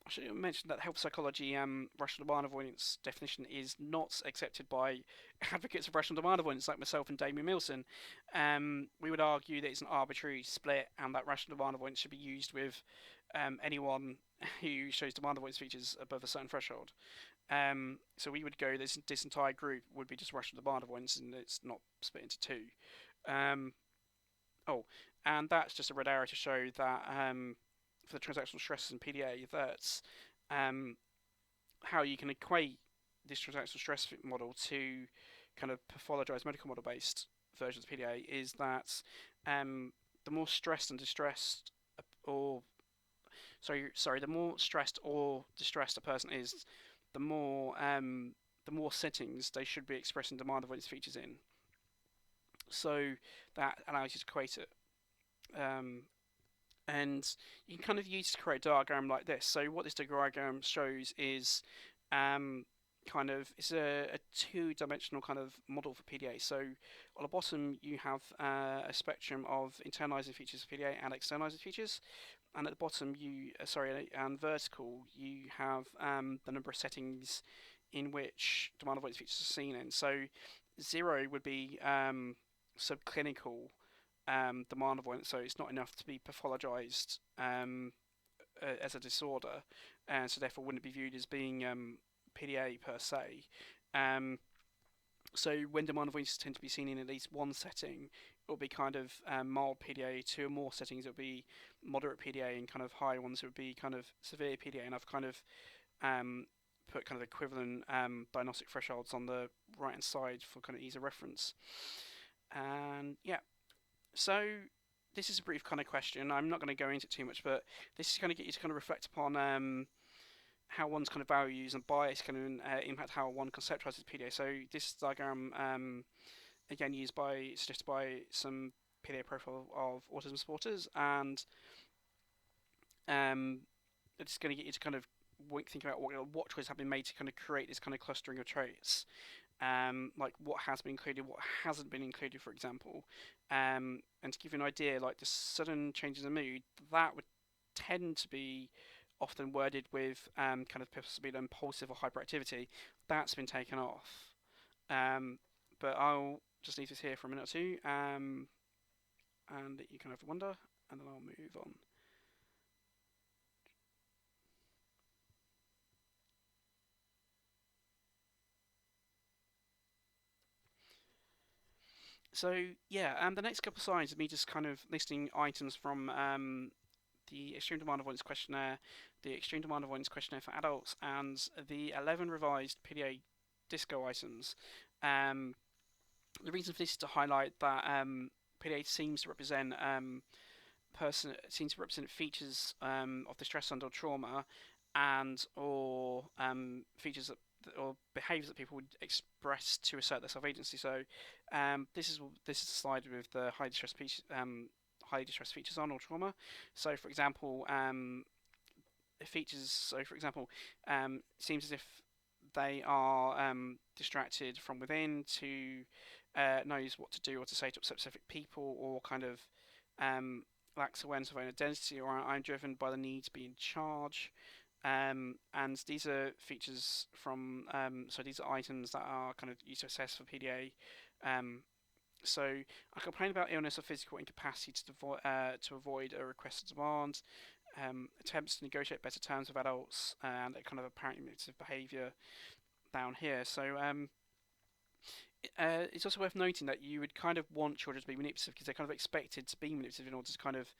I should mention that health psychology rational demand avoidance definition is not accepted by advocates of rational demand avoidance like myself and Damien Milson. We would argue that it's an arbitrary split and that rational demand avoidance should be used with anyone who shows demand avoidance features above a certain threshold. So we would go, this entire group would be just rational demand avoidance and it's not split into two. And that's just a red arrow to show that for the transactional stresses in PDA, that's how you can equate this transactional stress model to kind of pathologized medical model based versions of PDA is that the more stressed and distressed, or the more stressed or distressed a person is, the more settings they should be expressing demand avoidance features in. So that allows you to equate it. And you can kind of use to create a diagram like this. So what this diagram shows is it's a two-dimensional kind of model for PDA. So on the bottom you have a spectrum of internalizing features of PDA and externalizing features, and at the bottom and vertical you have the number of settings in which demand avoidance features are seen in. So 0 would be subclinical demand avoidance, so it's not enough to be pathologized as a disorder, and so therefore wouldn't be viewed as being PDA per se. So when demand avoidance tend to be seen in at least one setting, it will be kind of mild PDA. Two or more settings, it will be moderate PDA, and kind of high ones it would be kind of severe PDA. And I've kind of put kind of equivalent diagnostic thresholds on the right hand side for kind of ease of reference. And yeah, so this is a brief kind of question. I'm not going to go into it too much, but this is going to get you to kind of reflect upon how one's kind of values and bias can impact how one conceptualizes PDA. So this diagram, again, suggested by some PDA profile of autism supporters, and it's going to get you to kind of think about what choices have been made to kind of create this kind of clustering of traits. Like what has been included, what hasn't been included, for example. And to give you an idea, like the sudden changes in mood, that would tend to be often worded with kind of possibly impulsive or hyperactivity. That's been taken off. But I'll just leave this here for a minute or two, and you can have a wonder, and then I'll move on. So yeah, the next couple of slides of me just kind of listing items from the Extreme Demand Avoidance Questionnaire, the Extreme Demand Avoidance Questionnaire for adults, and the 11 revised PDA Disco items. Um, the reason for this is to highlight that PDA seems to represent features of the stress under trauma, and or features or behaviours that people would express to assert their self-agency. So this is a slide with the highly distressed features on or trauma. So for example, features. So for example, it seems as if they are distracted from within to knows what to do or to say to specific people, or kind of lacks awareness of own identity, or I'm driven by the need to be in charge. And these are features from, so these are items that are kind of used to assess for PDA. So I complain about illness or physical incapacity to avoid a requested demand, attempts to negotiate better terms with adults, and a kind of apparent manipulative behaviour down here. So it's also worth noting that you would kind of want children to be manipulative because they're kind of expected to be manipulative in order to kind of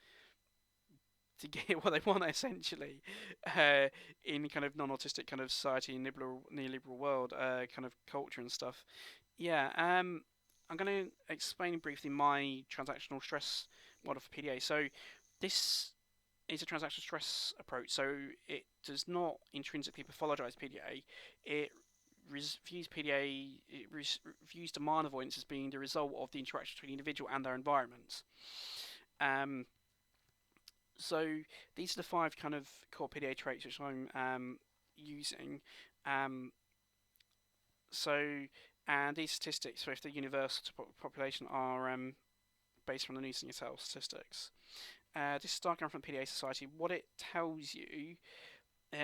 to get what they want essentially in kind of non-autistic kind of society and neoliberal world kind of culture and stuff. Yeah, I'm going to explain briefly my transactional stress model for PDA. So this is a transactional stress approach. So it does not intrinsically pathologize PDA. It views PDA, it views demand avoidance as being the result of the interaction between the individual and their environment. Um, so these are the five kind of core PDA traits which I'm using. Um, so and these statistics, if they're universal to population, are based on the Nielsen et al. Statistics. This diagram from the PDA Society, what it tells you,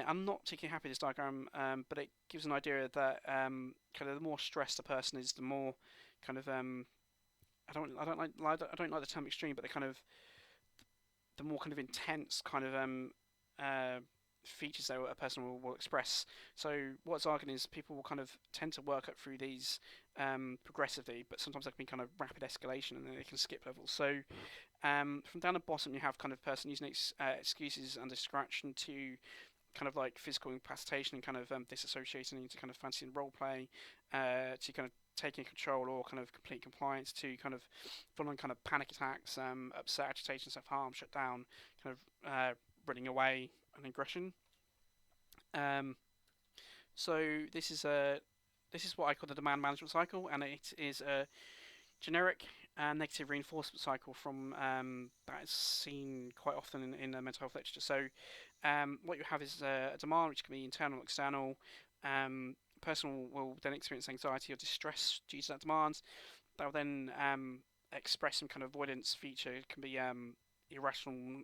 I'm not particularly happy with this diagram, but it gives an idea that kind of the more stressed a person is, the more kind of I don't like the term extreme, but the kind of the more kind of intense kind of features that a person will express. So what's arguing is people will kind of tend to work up through these progressively, but sometimes there can be kind of rapid escalation and then they can skip levels. So from down the bottom you have kind of person using excuses and distraction to kind of like physical incapacitation and kind of disassociating into kind of fancy and role play, to kind of taking control or kind of complete compliance, to kind of full on kind of panic attacks, upset, agitation, self-harm, shut down, kind of running away and aggression. Um, so this is what I call the demand management cycle, and it is a generic negative reinforcement cycle from that is seen quite often in mental health literature. So what you have is a demand which can be internal or external. A person will then experience anxiety or distress due to that demand. They'll then express some kind of avoidance feature. It can be irrational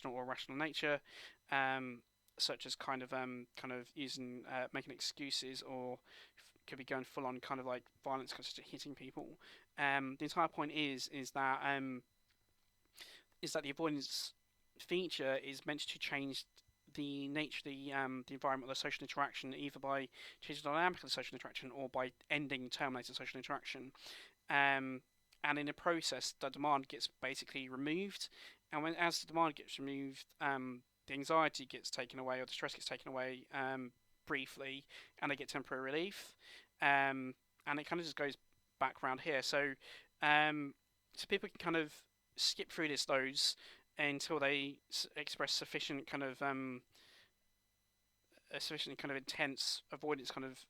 or rational nature, such as kind of using making excuses, or could be going full on kind of like violence, kind of hitting people. The entire point is that the avoidance feature is meant to change the nature of the environment of the social interaction, either by changing the dynamic of the social interaction or by ending, terminating social interaction. And in the process, the demand gets basically removed, and as the demand gets removed, the anxiety gets taken away or the stress gets taken away briefly, and they get temporary relief. And it kind of just goes back around here. So people can kind of skip through those until they express a sufficiently kind of intense avoidance kind of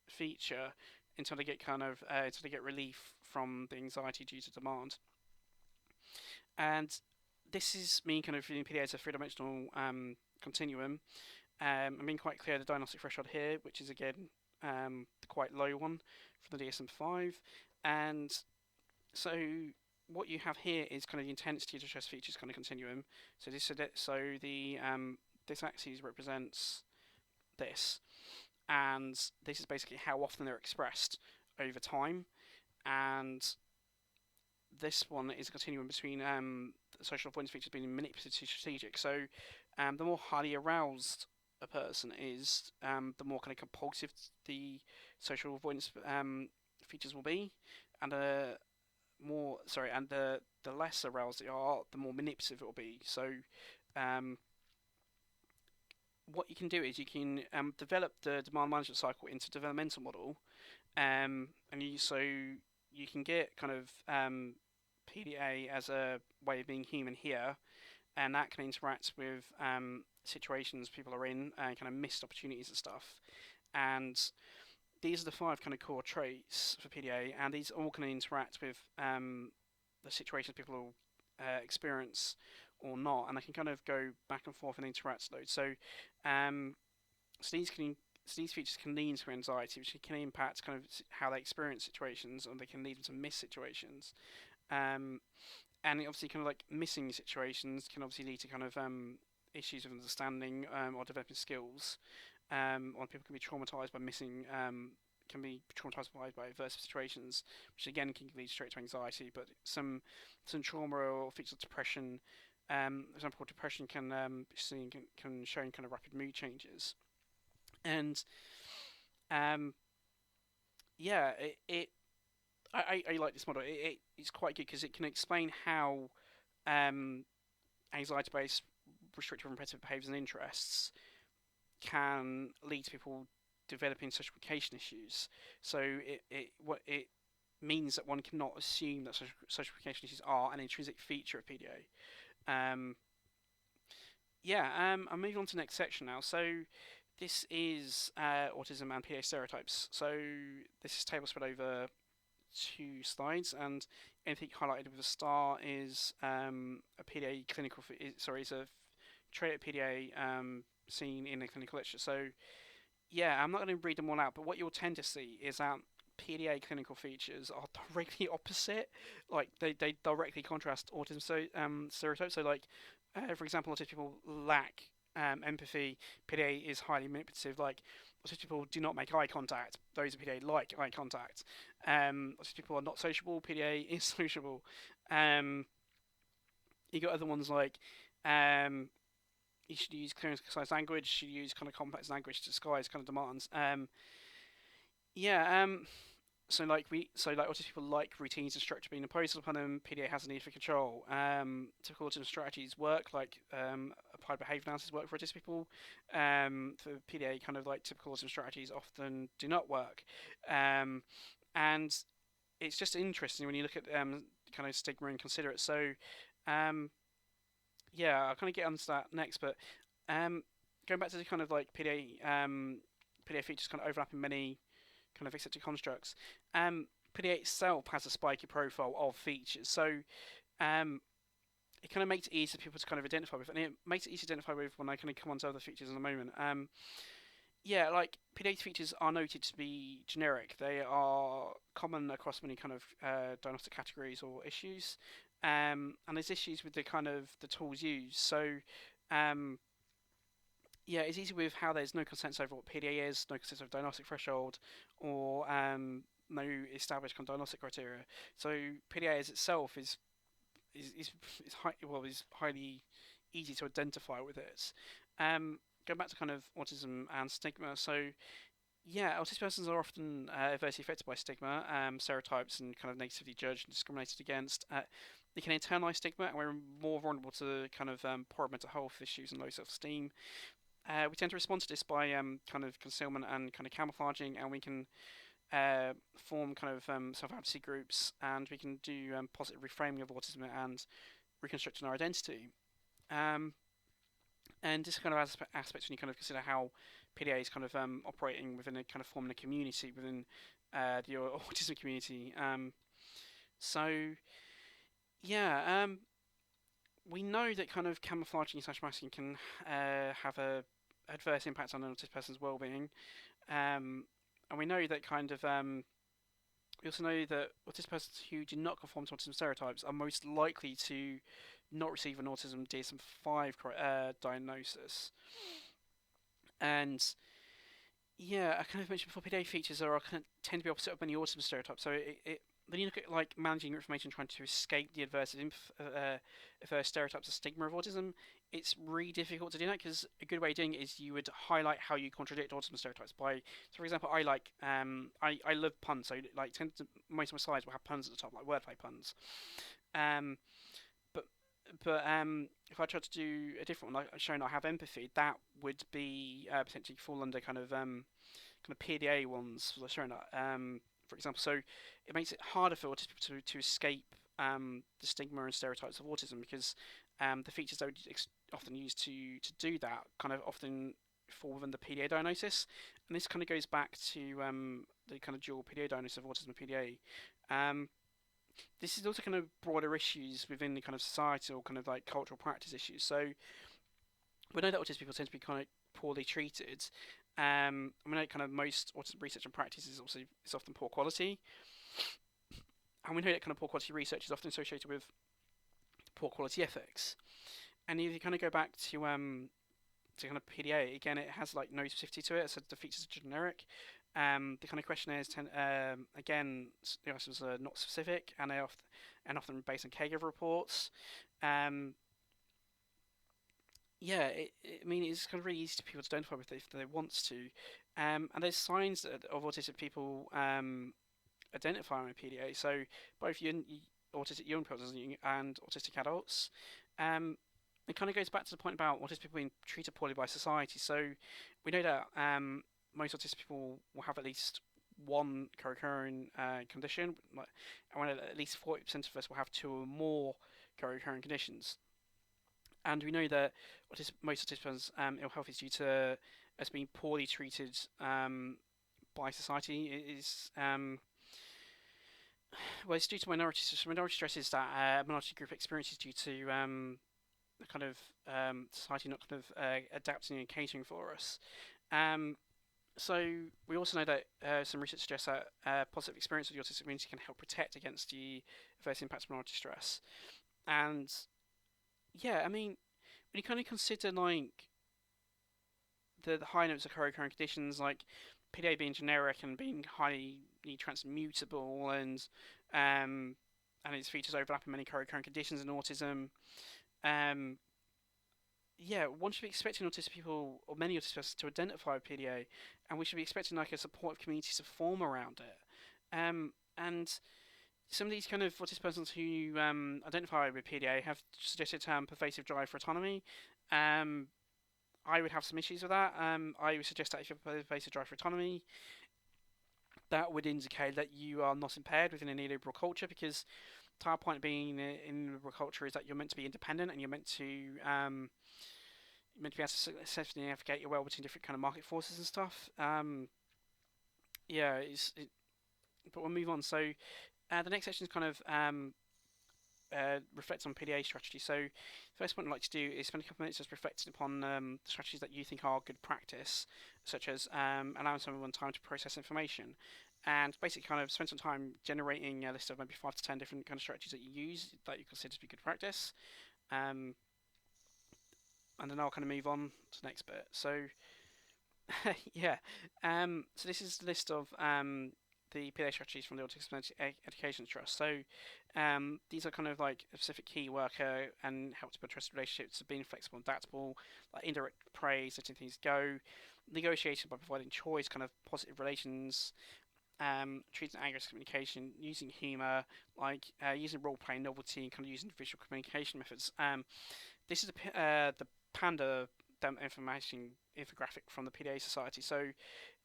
feature until they get until they get relief from the anxiety due to demand. And this is me kind of viewing PDA as a three-dimensional continuum. I'm being quite clear the diagnostic threshold here, which is again the quite low one from the DSM-5, and so what you have here is kind of the intensity of the stress features kind of continuum. So this axis represents this, and this is basically how often they're expressed over time, and this one is a continuum between the social avoidance features being manipulative to strategic. So the more highly aroused a person is, the more kind of compulsive the social avoidance features will be. and the less aroused they are, the more manipulative it will be. So, um, what you can do is you can develop the demand management cycle into a developmental model, and you can get kind of PDA as a way of being human here, and that can interact with situations people are in and kind of missed opportunities and stuff. And these are the five kind of core traits for PDA, and these all can interact with the situations people will experience or not, and they can kind of go back and forth and interact with those. Um, so these features can lead to anxiety, which can impact kind of how they experience situations, or they can lead them to miss situations. Um, and it obviously kind of like missing situations can obviously lead to kind of issues of understanding or developing skills. Or people can be traumatized by missing, can be traumatized by adverse situations, which again can lead straight to anxiety. But some trauma or features of depression, for example, depression can show kind of rapid mood changes, and um, yeah, I like this model. It's quite good because it can explain how um, anxiety-based restrictive and repetitive behaviours and interests can lead to people developing social communication issues. So it means that one cannot assume that social communication issues are an intrinsic feature of PDA. I'm moving on to the next section now. So this is autism and PA stereotypes. So this is table spread over 2 slides, and anything highlighted with a star is a PDA clinical. It's a trait of PDA seen in the clinical literature. So yeah, I'm not going to read them all out, but what you'll tend to see is that PDA clinical features are directly opposite. Like they directly contrast autism stereotypes. So like, for example, autistic people lack empathy. PDA is highly manipulative. Like autistic people do not make eye contact. Those with PDA like eye contact. Autistic people are not sociable. PDA is sociable. Um, you got other ones like you should use clear and concise language. You should use kind of complex language to disguise kind of demands. Yeah. So like autistic people like routines and structure being imposed upon them. PDA has a need for control. Typical autism strategies work, like applied behaviour analysis work for autistic people. For PDA, kind of like typical autism strategies often do not work. And it's just interesting when you look at kind of stigma and consider it. So um, yeah, I'll kind of get onto that next, but going back to the kind of like PDA features kind of overlap in many kind of accepted constructs. PDA itself has a spiky profile of features, so it kind of makes it easy for people to kind of identify with, and it makes it easy to identify with when I kind of come on to other features in a moment. Yeah, like PDA features are noted to be generic. They are common across many kind of diagnostic categories or issues, and there's issues with the kind of the tools used. So, um, yeah, it's easy with how there's no consensus over what PDA is, no consensus over diagnostic threshold, or no established kind of diagnostic criteria. So PDA as itself is highly easy to identify with it. Going back to kind of autism and stigma, so yeah, autistic persons are often adversely affected by stigma, stereotypes, and kind of negatively judged and discriminated against. They can internalise stigma, and we're more vulnerable to kind of poor mental health issues and low self-esteem. We tend to respond to this by kind of concealment and kind of camouflaging, and we can form kind of self-advocacy groups, and we can do positive reframing of autism and reconstructing our identity. Um, and this kind of aspects when you kind of consider how PDA is kind of operating within a kind of forming a community within the autism community. So yeah, we know that kind of camouflaging slash masking can have a adverse impact on an autistic person's well-being, and we know that kind of we also know that autistic persons who do not conform to autism stereotypes are most likely to not receive an autism DSM-5 diagnosis. And yeah, I kind of mentioned before, PDA features tend to be opposite of many autism stereotypes. So then you look at like managing your information, trying to escape the adverse stereotypes of stigma of autism. It's really difficult to do that because a good way of doing it is you would highlight how you contradict autism stereotypes by, so for example, I love puns, so like most of my slides will have puns at the top, like wordplay puns. Um, but if I tried to do a different one, like showing I have empathy, that would be potentially fall under kind of PDA ones for showing that. For example, so it makes it harder for autistic people to escape the stigma and stereotypes of autism because the features they would often use to do that kind of often fall within the PDA diagnosis, and this kind of goes back to the kind of dual PDA diagnosis of autism and PDA. Um, this is also kind of broader issues within the kind of societal kind of like cultural practice issues. So we know that autistic people tend to be kind of poorly treated. We know kind of most autism research and practice is often poor quality, and we know that kind of poor quality research is often associated with poor quality ethics. And if you kind of go back to kind of PDA again, it has like no specificity to it, so the features are generic. The kind of questionnaires again, you know, not specific, and often based on caregiver reports. Um, yeah, I mean, it's kind of really easy for people to identify with if they want to. And there's signs of autistic people identifying with PDA. So both autistic young people and autistic adults. Um, it kind of goes back to the point about autistic people being treated poorly by society. So we know that most autistic people will have at least one co-occurring condition, and at least 40% of us will have two or more co-occurring conditions. And we know that most autistic ill health is due to us being poorly treated by society. It is well, it's due to minority stress. Minority stress is that minority group experiences due to the kind of society not kind of adapting and catering for us. Um, so we also know that some research suggests that positive experience of the autistic community can help protect against the adverse impacts of minority stress. And yeah, I mean, when you kind of consider like the high notes of co-occurring conditions, like PDA being generic and being highly transmutable, um, and its features overlap in many co-occurring conditions in autism. Um, yeah, one should be expecting autistic people or many autistic people to identify with PDA, and we should be expecting like a supportive community to form around it. And some of these kind of autistic persons who identify with PDA have suggested pervasive drive for autonomy. Um, I would have some issues with that. I would suggest that if you have a pervasive drive for autonomy, that would indicate that you are not impaired within a neoliberal culture, because the entire point of being in liberal culture is that you're meant to be independent and you're meant to be able to successfully navigate your well between different kind of market forces and stuff. Yeah, but we'll move on. So the next section is kind of reflect on PDA strategy. So the first point I'd like to do is spend a couple of minutes just reflecting upon the strategies that you think are good practice, such as allowing someone time to process information, and basically kind of spend some time generating a list of maybe 5 to 10 different kind of strategies that you use that you consider to be good practice. And then I'll kind of move on to the next bit. So yeah, so this is the list of the PDA strategies from the Autism Education Trust. So these are kind of like a specific key worker and help to build trusted relationships, so being flexible and adaptable, like indirect praise, letting things go, negotiation by providing choice, kind of positive relations, treating anger as communication, using humour, like using role playing, novelty, and kind of using visual communication methods. This is the Panda information infographic from the PDA Society. So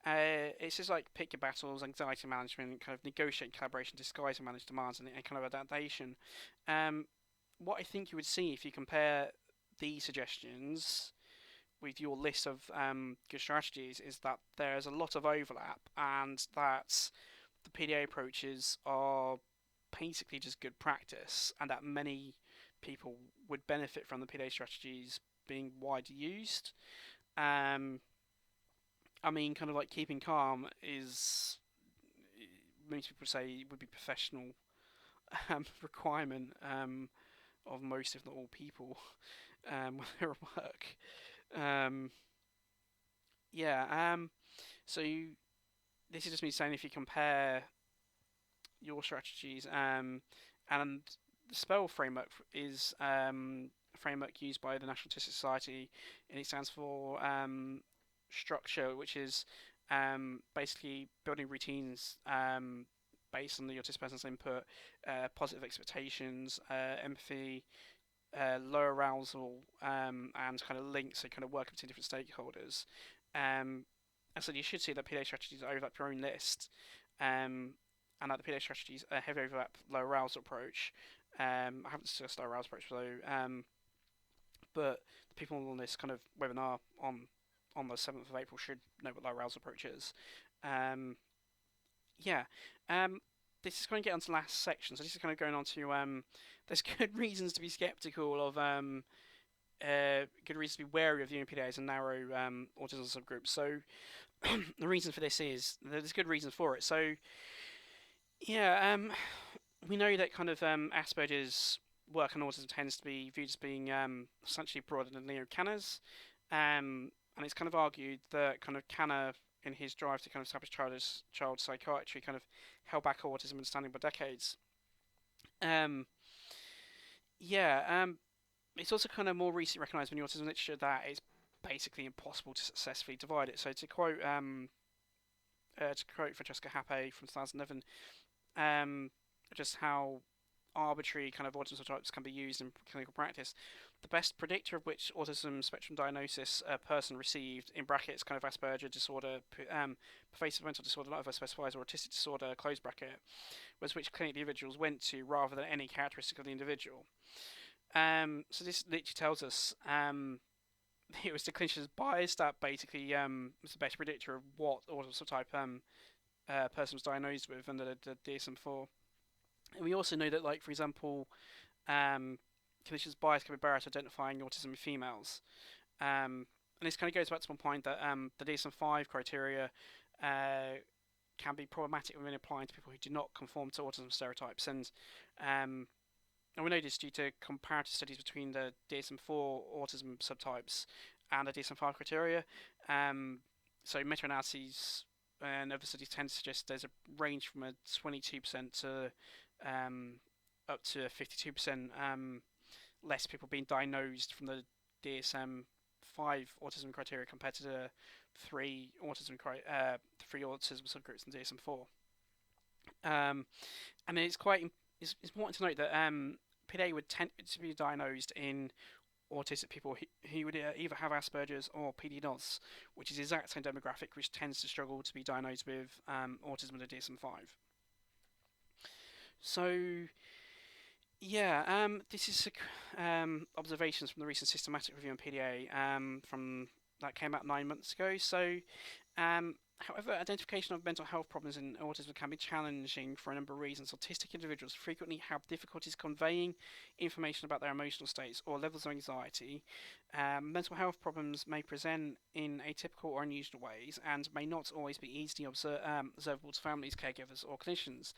it's just like pick your battles, anxiety management, kind of negotiate collaboration, disguise and manage demands, and kind of adaptation. What I think you would see if you compare these suggestions with your list of good strategies is that there's a lot of overlap, and that the PDA approaches are basically just good practice, and that many people would benefit from the PDA strategies being widely used. I mean, kind of like keeping calm is, most people say, would be professional requirement of most, if not all, people when they're at work. Yeah. So this is just me saying if you compare your strategies. And the spell framework is a framework used by the National Autistic Society, and it stands for structure, which is basically building routines based on the autistic person's input, positive expectations, empathy, low arousal, and kind of links, so kind of working between different stakeholders. And so you should see that PDA strategies overlap your own list, and that the PDA strategies heavily overlap low arousal approach. I haven't discussed low arousal approach though, but the people on this kind of webinar on the 7th of April should know what low arousal approach is. Yeah. This is going to get onto the last section, so this is kind of going on to there's good reasons to be skeptical of good reasons to be wary of the UNPDAs and narrow autism subgroups. So the reason for this is there's good reasons for it. So yeah, we know that kind of Asperger's work on autism tends to be viewed as being essentially broader than Leo Kanner's, and it's kind of argued that kind of Kanner, in his drive to kind of establish child psychiatry, kind of held back autism understanding by decades. It's also kind of more recently recognised in the autism literature that it's basically impossible to successfully divide it. So to quote Francesca Happe from 2011, just how arbitrary kind of autism types can be used in clinical practice. The best predictor of which autism spectrum diagnosis a person received, in brackets, kind of Asperger disorder, pervasive mental disorder, not otherwise specifies, or autistic disorder, close bracket, was which clinic the individuals went to rather than any characteristic of the individual. So this literally tells us it was the clinician's bias that basically was the best predictor of what autism type person was diagnosed with under the DSM-4. And we also know that, like, for example, clinicians' bias can be barrier to identifying autism in females. And this kind of goes back to one point that the DSM-5 criteria can be problematic when applying to people who do not conform to autism stereotypes. And we know this due to comparative studies between the DSM-4 autism subtypes and the DSM-5 criteria. So meta-analyses and other studies tend to suggest there's a range from a 22% to up to 52% less people being diagnosed from the DSM-5 autism criteria compared to the three autism subgroups in DSM-4. And it's important to note that PDA would tend to be diagnosed in autistic people who would either have Asperger's or PDNOS, which is the exact same demographic which tends to struggle to be diagnosed with autism under DSM-5. So, yeah, this is observations from the recent systematic review on PDA that came out 9 months ago. So, however, identification of mental health problems in autism can be challenging for a number of reasons. Autistic individuals frequently have difficulties conveying information about their emotional states or levels of anxiety. Mental health problems may present in atypical or unusual ways and may not always be easily observable to families, caregivers, or clinicians.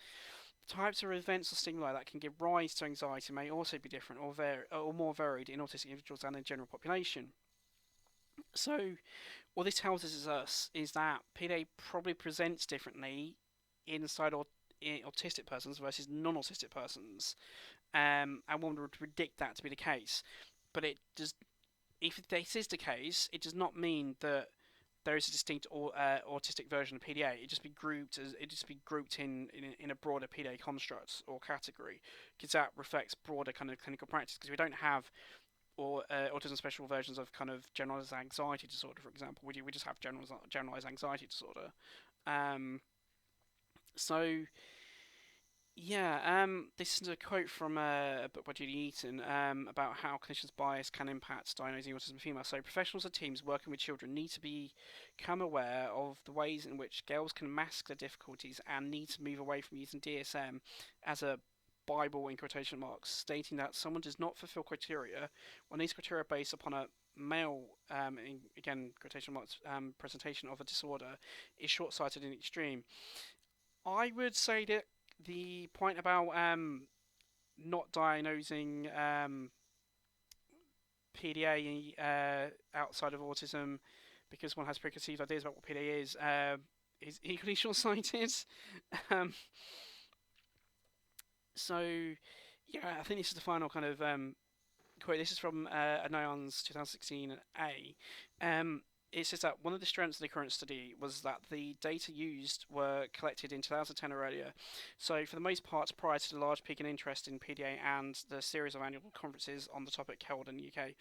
The types of events or stimuli that can give rise to anxiety may also be different or more varied in autistic individuals than in the general population. So, what this tells us is that PDA probably presents differently inside autistic persons versus non-autistic persons, and one would predict that to be the case. But it does, if this is the case, it does not mean that there is a distinct autistic version of PDA. It just be grouped in a broader PDA construct or category, because that reflects broader kind of clinical practice. Because we don't have or autism special versions of kind of generalized anxiety disorder, for example. We just have generalized anxiety disorder. This is a quote from a book by Judy Eaton about how clinicians' bias can impact diagnosing autism in females. So professionals and teams working with children need to become aware of the ways in which girls can mask their difficulties and need to move away from using DSM as a Bible in quotation marks, stating that someone does not fulfill criteria when these criteria are based upon a male, in, again quotation marks, presentation of a disorder is short-sighted in the extreme. I would say that the point about not diagnosing PDA outside of autism because one has preconceived ideas about what PDA is equally short-sighted. So, yeah, I think this is the final kind of quote. This is from Anion's 2016 A. It says that one of the strengths of the current study was that the data used were collected in 2010 or earlier. So, for the most part, prior to the large peak in interest in PDA and the series of annual conferences on the topic held in the UK.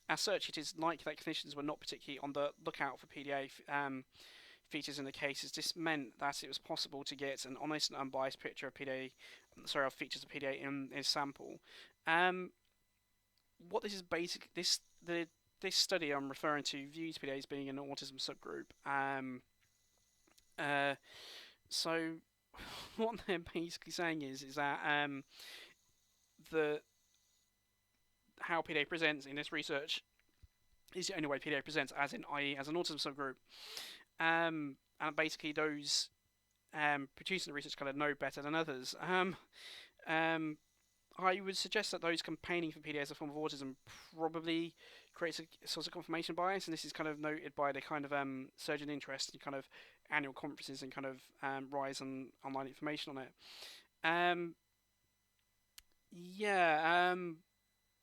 As such, it is likely that clinicians were not particularly on the lookout for PDA features in the cases. This meant that it was possible to get an honest and unbiased picture of of features of PDA in a sample. Um, what this is basic this study I'm referring to views PDA as being an autism subgroup. Uh, so what they're basically saying is that the how PDA presents in this research is the only way PDA presents, as in i.e. as an autism subgroup. And basically those producing the research kind of know better than others. Um, I would suggest that those campaigning for PDA as a form of autism probably creates a source of confirmation bias, and this is kind of noted by the kind of surge in interest in kind of annual conferences and kind of rise in online information on it. Um, yeah,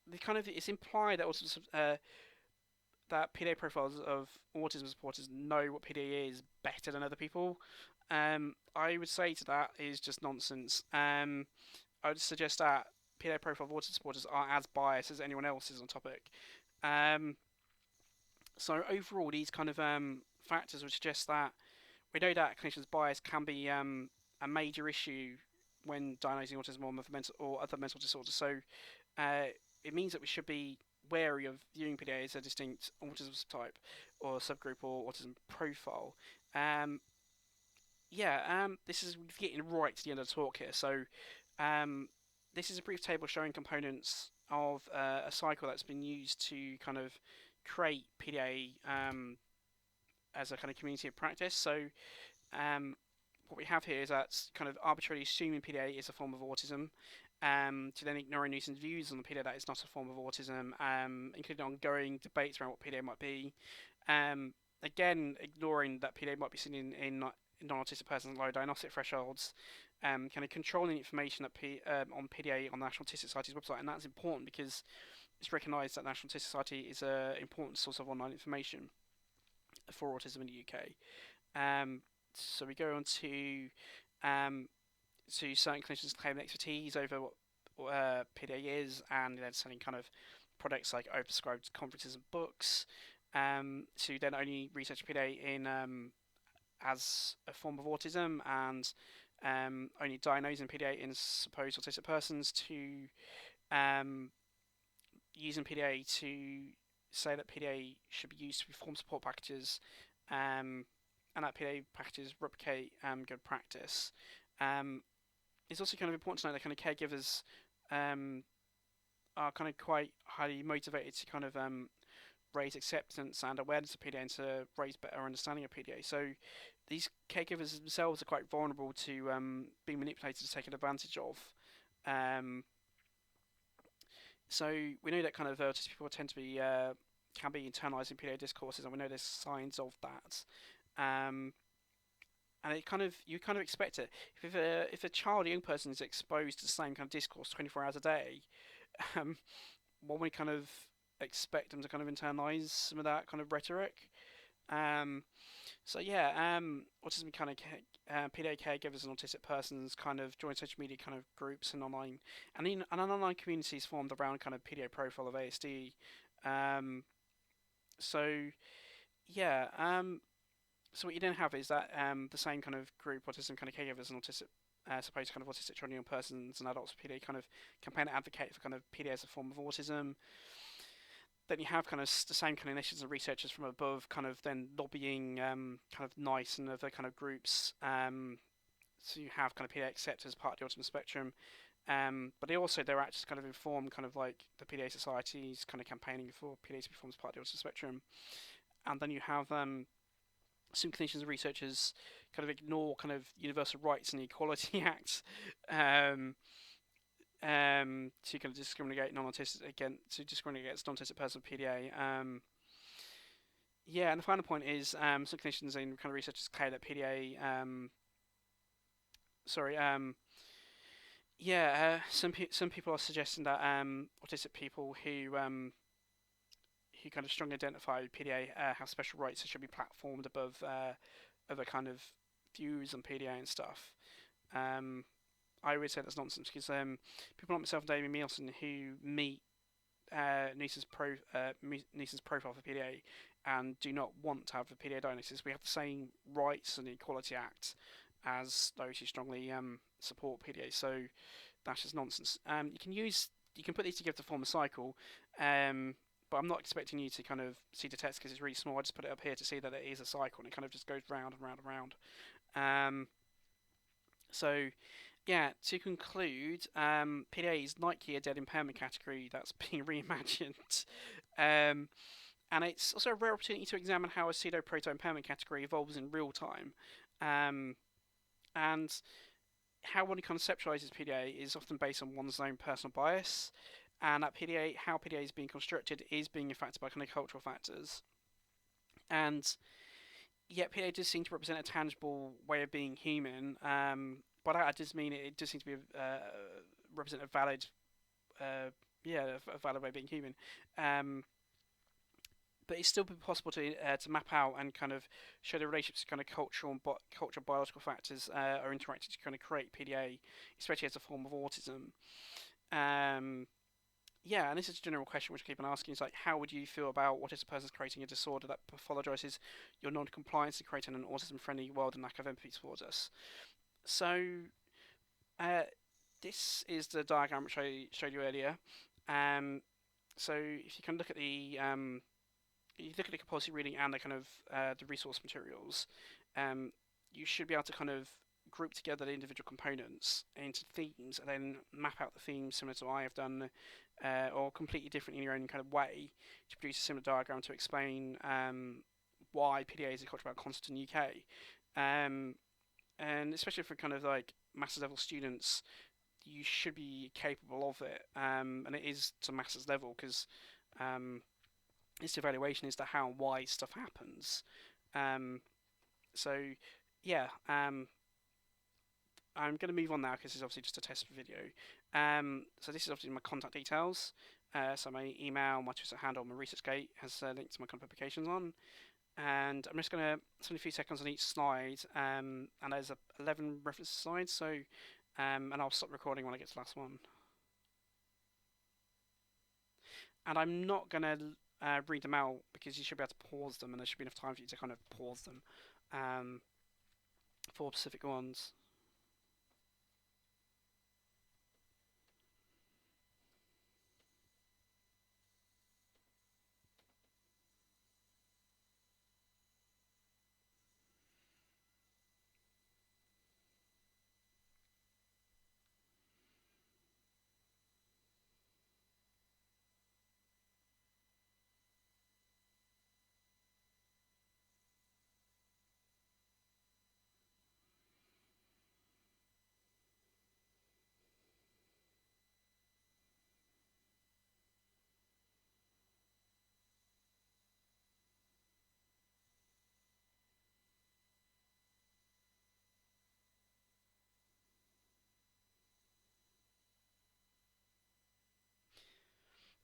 the kind of it's implied that also that PDA profiles of autism supporters know what PDA is better than other people. I would say to that is just nonsense. I would suggest that PDA profile of autism supporters are as biased as anyone else is on topic. Um, so overall, these kind of factors would suggest that we know that clinicians' bias can be a major issue when diagnosing autism or other mental disorders. So uh, it means that we should be wary of viewing PDA as a distinct autism type or subgroup or autism profile. Um, this is getting right to the end of the talk here. So um, this is a brief table showing components of a cycle that's been used to kind of create PDA as a kind of community of practice. So um, what we have here is that kind of arbitrarily assuming PDA is a form of autism, to then ignoring recent views on the PDA that it's not a form of autism, including ongoing debates around what PDA might be. Again, ignoring that PDA might be seen in non-autistic persons low diagnostic thresholds, kind of controlling information on PDA on the National Autistic Society's website, and that's important because it's recognised that the National Autistic Society is an important source of online information for autism in the UK. So we go on um, certain clinicians claim expertise over what PDA is, and then selling kind of products like oversubscribed conferences and books. To then only research PDA in as a form of autism, and only diagnosing PDA in supposed autistic persons, to um, using PDA to say that PDA should be used to perform support packages, and that PDA packages replicate good practice. It's also kind of important to know that kind of caregivers are kind of quite highly motivated to kind of raise acceptance and awareness of PDA and to raise better understanding of PDA. So these caregivers themselves are quite vulnerable to being manipulated to taken advantage of. So we know that kind of autistic people tend to be can be internalising PDA discourses, and we know there's signs of that. And it kind of you kind of expect it if a child, a young person, is exposed to the same kind of discourse 24 hours a day. One would kind of expect them to kind of internalise some of that kind of rhetoric. Um, autism kind of PDA caregivers and autistic persons kind of join social media kind of groups and online and an online communities formed around kind of PDA profile of ASD. Um, so yeah, so what you then have is that the same kind of group, autism kind of caregivers and autistic supposed kind of autistic children, young persons and adults with PDA kind of campaign and advocate for kind of PDA as a form of autism. Then you have kind of the same kind of initiatives and researchers from above kind of then lobbying kind of NICE and other kind of groups. So you have kind of PDA accepted as part of the autism spectrum. But their acts kind of inform kind of like the PDA societies kind of campaigning for PDA to be formed as part of the autism spectrum. And then you have some clinicians and researchers kind of ignore kind of universal rights and the Equality Act to kind of discriminate against non-autistic persons with PDA. And the final point is some clinicians and kind of researchers declare that PDA Yeah, some people are suggesting that autistic people who kind of strongly identify with PDA have special rights and should be platformed above other kind of views on PDA and stuff. Um, I would say that's nonsense because people like myself and Damien Nielsen who meet Neeson's profile for PDA and do not want to have a PDA diagnosis, we have the same rights and Equality Act as those who strongly support PDA. So that's just nonsense. You can put these together to form a cycle, but I'm not expecting you to kind of see the text because it's really small. I just put it up here to see that it is a cycle and it kind of just goes round and round and round. So yeah, to conclude, PDA is likely a dead impairment category that's being reimagined. Um, and it's also a rare opportunity to examine how a pseudo-proto impairment category evolves in real time. Um, and how one conceptualizes PDA is often based on one's own personal bias, and that how PDA is being constructed is being affected by kind of cultural factors. And yet, PDA does seem to represent a tangible way of being human. But that does mean it does seem to be represent a valid, uh, a valid way of being human. Um, but it's still possible to map out and kind of show the relationships to kind of cultural biological factors are interacting to kind of create PDA, especially as a form of autism. Um, yeah, and this is a general question which I keep on asking: is like, how would you feel about what if a person's creating a disorder that pathologizes your non-compliance to creating an autism-friendly world and lack of empathy towards us? So, uh, this is the diagram which I showed you earlier. Um, so if you can look at you look at the compulsory reading and the kind of the resource materials, um, you should be able to kind of group together the individual components into themes and then map out the themes similar to what I have done, or completely different in your own kind of way to produce a similar diagram to explain why PDA is a culture about constant in UK. Um, and especially for kind of like master's level students, you should be capable of it, and it is to master's level because um, its evaluation is to how and why stuff happens. Um, so yeah, I'm going to move on now because it's obviously just a test video. So this is obviously my contact details. So my email, my Twitter handle, my ResearchGate has links to my kind of publications on. And I'm just going to spend a few seconds on each slide. And there's 11 reference slides. So and I'll stop recording when I get to the last one. And I'm not going to read them out because you should be able to pause them, and there should be enough time for you to kind of pause them for specific ones.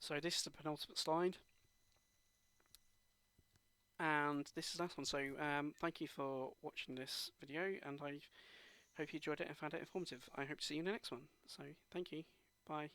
So this is the penultimate slide, and this is the last one. So thank you for watching this video, and I hope you enjoyed it and found it informative. I hope to see you in the next one. So thank you. Bye.